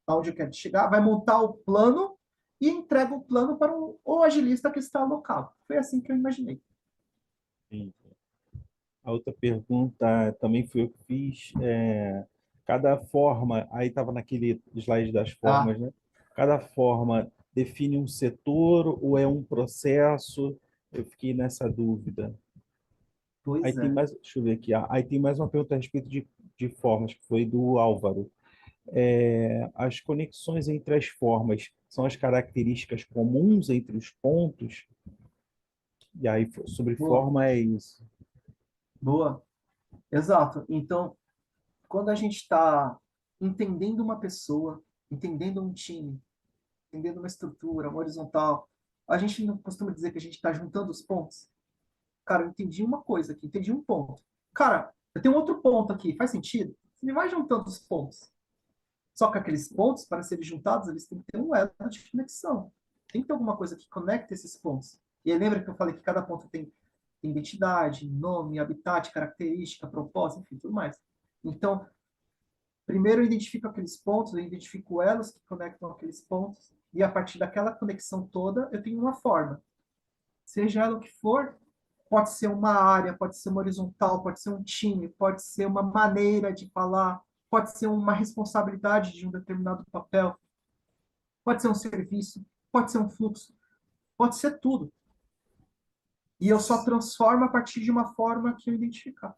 aonde eu quero chegar, vai montar o plano e entrega o plano para o agilista que está alocado. Foi assim que eu imaginei.
Sim. A outra pergunta também foi eu que fiz. Cada forma, aí estava naquele slide das
Ah,
formas, né? Cada forma define um setor ou é um processo? Eu fiquei nessa dúvida. Aí
pois
tem
é.
mais, deixa eu ver aqui. Aí tem mais uma pergunta a respeito de formas, que foi do Álvaro. As conexões entre as formas são as características comuns entre os pontos? E aí, sobre
Boa,
forma, é isso.
boa. Exato. Então, quando a gente está entendendo uma pessoa, entendendo um time, entendendo uma estrutura, uma horizontal, a gente não costuma dizer que a gente está juntando os pontos. Cara, eu entendi uma coisa aqui, entendi um ponto. Cara, eu tenho outro ponto aqui, faz sentido? Você vai juntando os pontos. Só que aqueles pontos, para serem juntados, eles têm que ter um elo de conexão. Tem que ter alguma coisa que conecte esses pontos. E aí lembra que eu falei que cada ponto tem identidade, nome, habitat, característica, propósito, enfim, tudo mais. Então, primeiro eu identifico aqueles pontos, eu identifico elos que conectam aqueles pontos, e a partir daquela conexão toda, eu tenho uma forma. Seja ela o que for, pode ser uma área, pode ser uma horizontal, pode ser um time, pode ser uma maneira de falar, pode ser uma responsabilidade de um determinado papel, pode ser um serviço, pode ser um fluxo, pode ser tudo. E eu só transformo a partir de uma forma que eu identificar.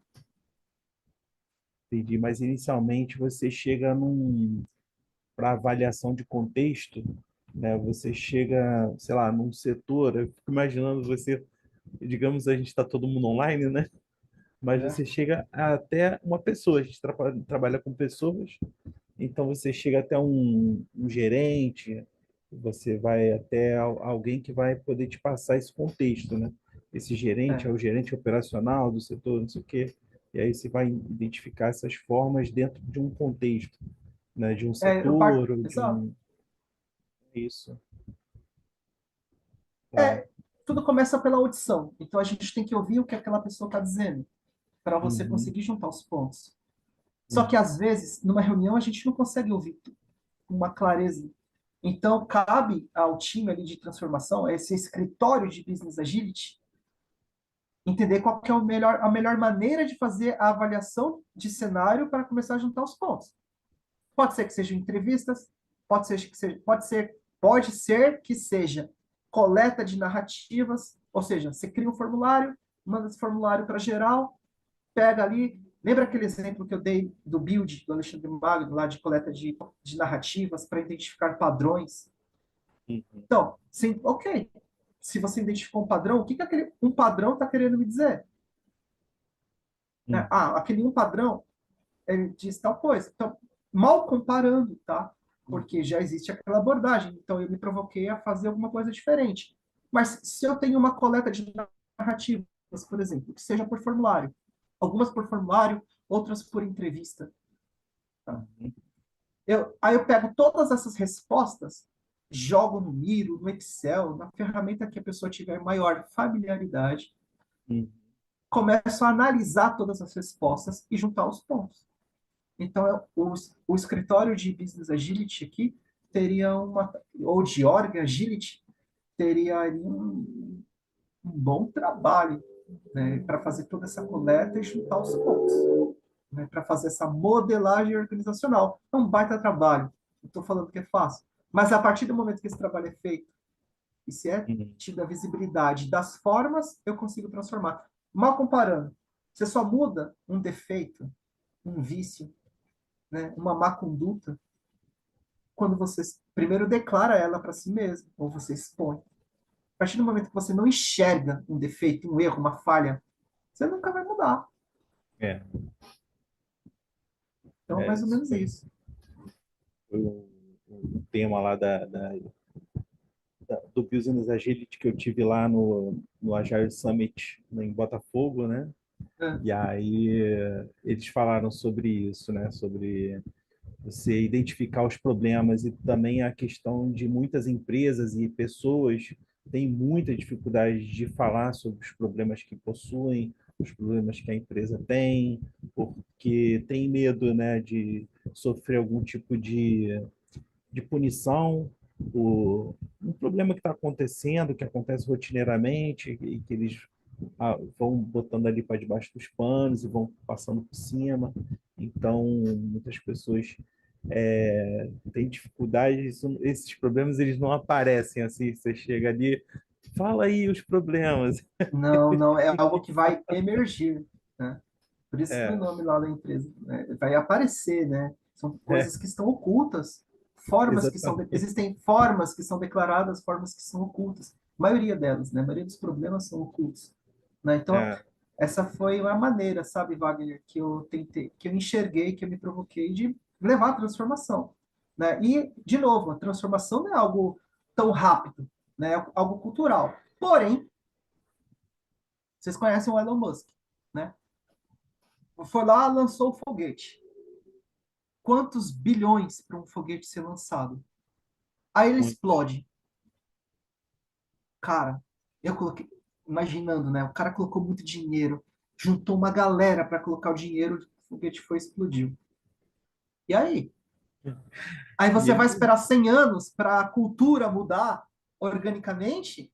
Entendi, mas inicialmente você chega para avaliação de contexto, né? Você chega, sei lá, num setor, eu fico imaginando você, digamos, a gente está todo mundo online, né? Mas
É,
você chega até uma pessoa, a gente trabalha com pessoas, então você chega até um gerente, você vai até alguém que vai poder te passar esse contexto, né? Esse gerente é
é,
o gerente operacional do setor, não sei o quê. E aí você vai identificar essas formas dentro de um contexto, né? De um
eu parto,
setor ou de
exato.
um... Isso, tá.
É, tudo começa pela audição. Então a gente tem que ouvir o que aquela pessoa está dizendo, para você
Uhum,
conseguir juntar os pontos. Só que
uhum,
às vezes, numa reunião, a gente não consegue ouvir com uma clareza. Então, cabe ao time ali de transformação, a esse escritório de Business Agility, entender qual que é a melhor maneira de fazer a avaliação de cenário para começar a juntar os pontos. Pode ser que sejam entrevistas, pode ser que seja coleta de narrativas, ou seja, você cria um formulário, manda esse formulário para geral, pega ali. Lembra aquele exemplo que eu dei do build do Alexandre Magno, lá de coleta de narrativas para identificar padrões?
uhum,
Então, sim, ok. Se você identificou um padrão, o que, que aquele um padrão está querendo me dizer? Né?
uhum,
Ah, aquele um padrão, ele diz tal coisa. Então, mal comparando, tá? Porque já existe aquela abordagem. Então, eu me provoquei a fazer alguma coisa diferente. Mas se eu tenho uma coleta de narrativas, por exemplo, que seja por formulário, algumas por formulário, outras por entrevista, tá?
uhum,
Aí eu pego todas essas respostas, jogo no Miro, no Excel, na ferramenta que a pessoa tiver maior familiaridade,
uhum.
começo a analisar todas as respostas e juntar os pontos. Então, o escritório de Business Agility aqui teria ou de Org Agility, teria ali um bom trabalho, né, para fazer toda essa coleta e juntar os pontos, né, para fazer essa modelagem organizacional. É um baita trabalho. Não estou falando que é fácil. Mas a partir do momento que esse trabalho é feito, e se é
Uhum.
tido a visibilidade das formas, eu consigo transformar. Mal comparando, você só muda um defeito, um vício, né, uma má conduta, quando você primeiro declara ela para si mesmo, ou você expõe. A partir do momento que você não enxerga um defeito, um erro, uma falha, você nunca vai mudar.
É,
Então, mais ou
isso
menos
foi,
isso.
foi o tema lá do Business Agility que eu tive lá no Agile Summit em Botafogo, né?
É,
E aí eles falaram sobre isso, né? Sobre você identificar os problemas e também a questão de muitas empresas e pessoas têm muita dificuldade de falar sobre os problemas que possuem, os problemas que a empresa tem, porque tem medo, né, de sofrer algum tipo de punição, um problema que está acontecendo, que acontece rotineiramente, e que eles vão botando ali para debaixo dos panos e vão passando por cima. Então, muitas pessoas têm dificuldade, esses problemas eles não aparecem assim, você chega ali, fala aí os problemas.
Não, não, é algo que vai emergir, né? Por isso que o
É,
nome lá da empresa, né, vai aparecer, né? São
é,
coisas que estão ocultas,
exatamente.
existem formas que são declaradas, formas que são ocultas. A maioria delas, né? A maioria dos problemas são ocultos, né? Então,
É,
essa foi a maneira, sabe, Wagner, que eu tentei, que eu enxerguei, que eu me provoquei de levar a transformação, né? E, de novo, a transformação não é algo tão rápido, né? É algo cultural. Porém, vocês conhecem o Elon Musk, né? Foi lá, lançou o foguete. Quantos bilhões para um foguete ser lançado? Aí ele
muito.
explode. Cara, eu coloquei, imaginando, né? O cara colocou muito dinheiro, juntou uma galera para colocar o dinheiro, o foguete foi e explodiu. E aí? Aí
E
você vai
ele
esperar 100 anos para a cultura mudar organicamente?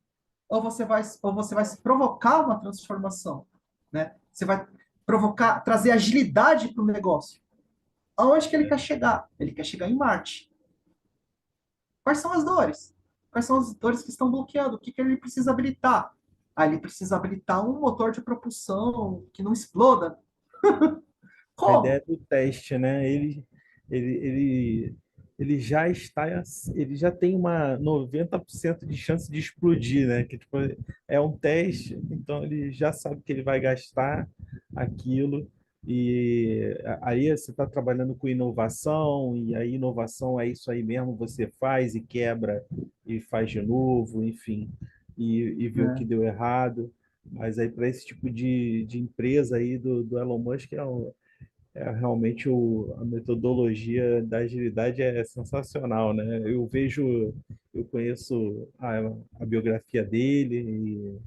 Ou você vai se provocar uma transformação, né? Você vai provocar, trazer agilidade para o negócio. Aonde que ele quer chegar? Ele quer chegar em Marte. Quais são as dores? Quais são as dores que estão bloqueando? O que que ele precisa habilitar? Ah, ele precisa habilitar um motor de propulsão que não exploda.
a ideia
Como?
do teste, né? Ele, ele, ele já está, ele já tem uma 90% de chance de explodir, né? Que tipo, é um teste, então ele já sabe que ele vai gastar aquilo. E aí você está trabalhando com inovação, e a inovação é isso aí mesmo, você faz e quebra e faz de novo, enfim, e vê o que
É,
deu errado. Mas aí para esse tipo de empresa aí do Elon Musk realmente a metodologia da agilidade é sensacional, né? Eu conheço a biografia dele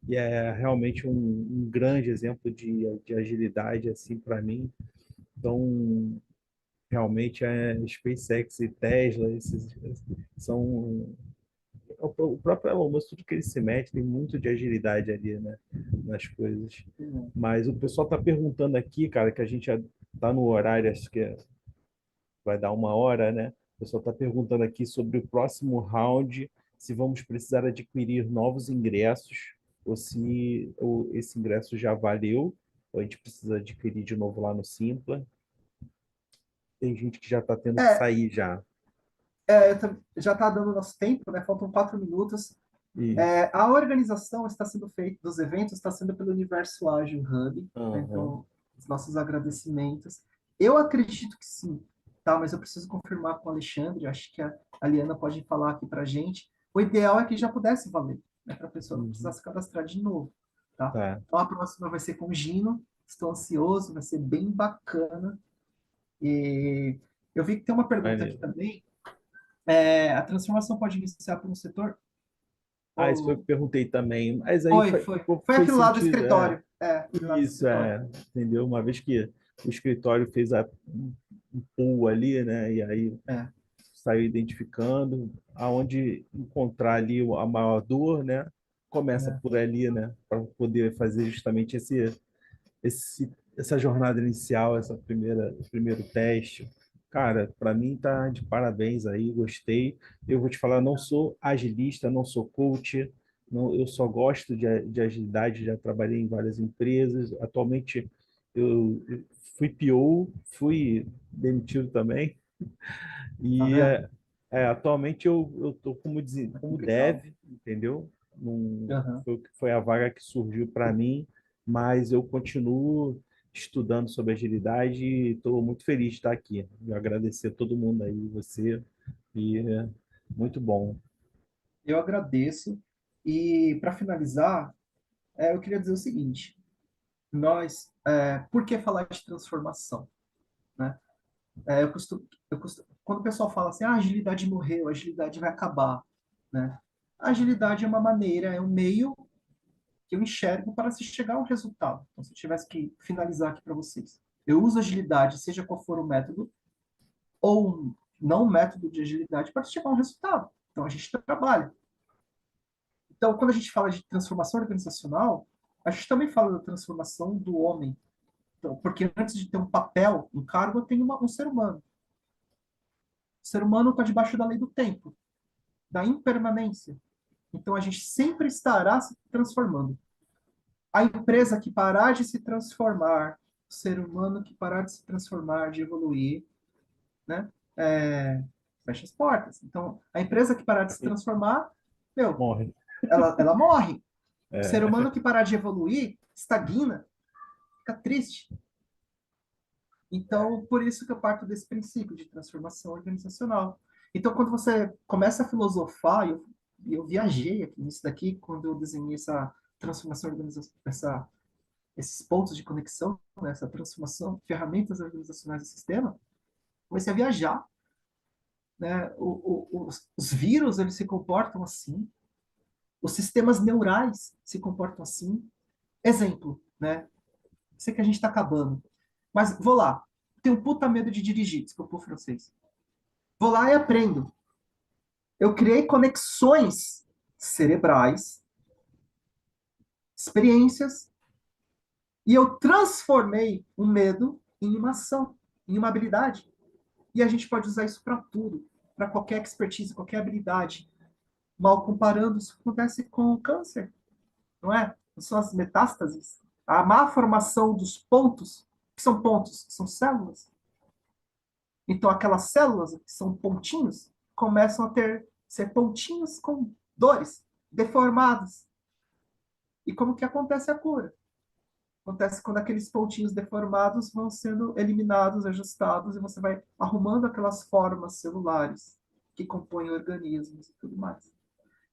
e é realmente um grande exemplo de agilidade assim para mim. Então, realmente SpaceX e Tesla, esses são o próprio Elon Musk, tudo que ele se mete, tem muito de agilidade ali, né, nas coisas. Mas o pessoal está perguntando aqui, cara, que a gente já está no horário, acho que vai dar 1 hora, né? O pessoal está perguntando aqui sobre o próximo round, se vamos precisar adquirir novos ingressos, ou se esse ingresso já valeu, ou a gente precisa adquirir de novo lá no Simpla. Tem gente que já está tendo que
é,
sair já.
já está dando nosso tempo, né? Faltam 4 minutos.
E,
A organização está sendo feita dos eventos, está sendo pelo Universo Ágil Hub, né?
aham,
Então, os nossos agradecimentos. Eu acredito que sim, tá? Mas eu preciso confirmar com o Alexandre, acho que a Liana pode falar aqui para a gente. O ideal é que já pudesse valer, né? Para a pessoa não precisar
uhum,
se cadastrar de novo, tá?
tá.
Então, a próxima vai ser com o Gino, estou ansioso, vai ser bem bacana. E eu vi que tem uma pergunta aqui
Maneiro.
também. A transformação pode iniciar por um setor?
Ah, isso foi o que
Ou...
eu perguntei também. Mas aí
Foi, foi. Foi
foi
aquilo lá do
sentido.
escritório. Aquele lá do
Isso,
escritório.
entendeu? Uma vez que o escritório fez um pool ali, né? E aí
É,
saiu identificando aonde encontrar ali a maior dor, né? Começa
é.
por ali, né? Para poder fazer justamente essa jornada inicial, esse primeiro teste. Cara, para mim tá de parabéns aí, gostei. Eu vou te falar, não sou agilista, não sou coach, não, eu só gosto de agilidade, já trabalhei em várias empresas. Atualmente eu fui PO, fui demitido também,
Tá
e
vendo?
atualmente eu tô
É
como
complicado.
dev, entendeu?
Aham.
Foi a vaga que surgiu para mim, mas eu continuo estudando sobre agilidade e estou muito feliz de estar aqui. Eu agradecer a todo mundo aí, você, e muito bom.
Eu agradeço. E para finalizar, eu queria dizer o seguinte: por que falar de transformação, né? Quando o pessoal fala assim, a agilidade morreu, a agilidade vai acabar, né? A agilidade é uma maneira, é um meio que eu enxergo para se chegar a um resultado. Então, se eu tivesse que finalizar aqui para vocês, eu uso agilidade, seja qual for o método, ou não método de agilidade, para chegar a um resultado. Então, a gente trabalha. Então, quando a gente fala de transformação organizacional, a gente também fala da transformação do homem. Então, porque antes de ter um papel, um cargo, tem um ser humano. O ser humano está debaixo da lei do tempo, da impermanência. Então, a gente sempre estará se transformando. A empresa que parar de se transformar, o ser humano que parar de se transformar, de evoluir, né? Fecha as portas. Então, a empresa que parar de se transformar, meu,
Morre.
ela morre. O ser
É,
humano que parar de evoluir, estagna, fica triste. Então, por isso que eu parto desse princípio de transformação organizacional. Então, quando você começa a filosofar, eu viajei aqui nisso daqui, quando eu desenhei essa transformação organizacional, esses pontos de conexão, né, essa transformação, ferramentas organizacionais do sistema, comecei a viajar, né? Os vírus, eles se comportam assim, os sistemas neurais se comportam assim. Exemplo, né? Sei que a gente está acabando, mas vou lá. Tenho um puta medo de dirigir, desculpa o francês. Vou lá e aprendo. Eu criei conexões cerebrais, experiências, e eu transformei um medo em uma ação, em uma habilidade. E a gente pode usar isso para tudo, para qualquer expertise, qualquer habilidade. Mal comparando, isso acontece com o câncer, não é? São as metástases, a má formação dos pontos, que são pontos, que são células. Então, aquelas células, que são pontinhos, começam a ser pontinhos com dores, deformados. E como que acontece a cura? Acontece quando aqueles pontinhos deformados vão sendo eliminados, ajustados, e você vai arrumando aquelas formas celulares que compõem organismos e tudo mais.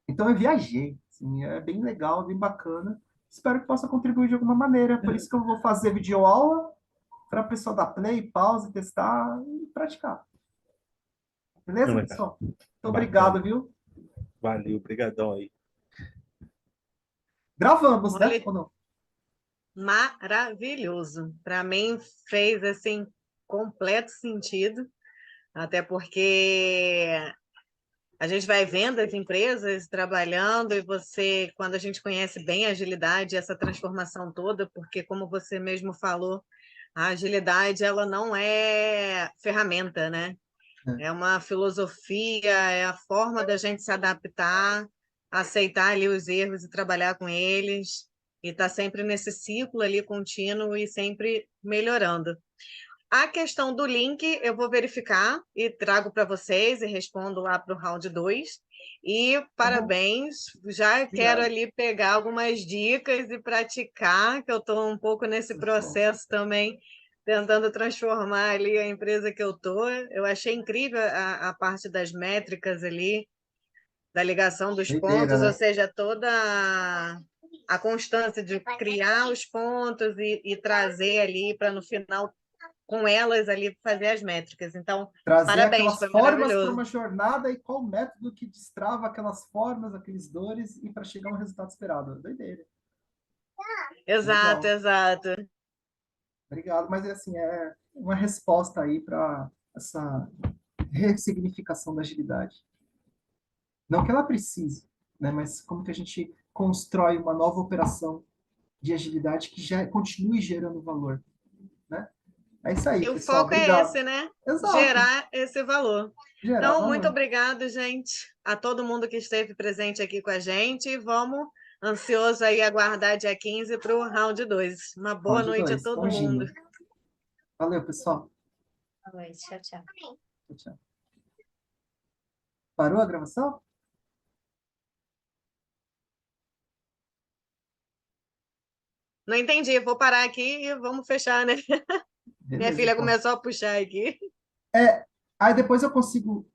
Então eu viajei, assim, é bem legal, bem bacana. Espero que possa contribuir de alguma maneira. Por isso que eu vou fazer videoaula para a pessoa dar play, pause, testar e praticar. Beleza,
legal.
pessoal? Muito
Bacana.
obrigado, viu?
Valeu, brigadão aí.
Gravamos, né?
Olha,
Ou não?
maravilhoso. Para mim fez assim completo sentido, até porque a gente vai vendo as empresas trabalhando e você, quando a gente conhece bem a agilidade, essa transformação toda, porque como você mesmo falou, a agilidade ela não é ferramenta, né? É uma filosofia, é a forma da gente se adaptar, aceitar ali os erros e trabalhar com eles, e estar sempre nesse ciclo ali contínuo e sempre melhorando. A questão do link eu vou verificar e trago para vocês e respondo lá para o round 2. E parabéns, já quero
Obrigado.
ali pegar algumas dicas e praticar, que eu estou um pouco nesse processo também, tentando transformar ali a empresa que eu estou. Eu achei incrível a parte das métricas ali, da ligação dos
Doideira,
pontos, ou
né?
seja, toda a constância de criar os pontos e trazer ali para no final com elas ali fazer as métricas. Então,
Trazer
parabéns,
aquelas
foi
formas para
maravilhoso.
uma jornada e qual método que destrava aquelas formas, aqueles dores e para chegar ao resultado esperado. Doideira.
Exato,
Legal.
exato.
Obrigado. Mas assim, é uma resposta aí para essa ressignificação da agilidade. Não que ela precise, né? Mas como que a gente constrói uma nova operação de agilidade que já continue gerando valor, né? É isso aí,
E o
pessoal.
foco é
Obrigado.
esse, né?
Exato.
Gerar esse valor.
Gerar
Então, muito
valor.
obrigado, gente, a todo mundo que esteve presente aqui com a gente. Vamos ansioso aí aguardar dia 15 para o round 2. Uma boa
Round
noite a
2.
todo mundo.
Bom. Valeu, pessoal.
Boa noite, tchau, tchau.
Tchau, tchau. Parou a gravação?
Não entendi, vou parar aqui e vamos fechar, né? Minha
Beleza,
filha
então.
começou a puxar aqui.
Aí depois eu consigo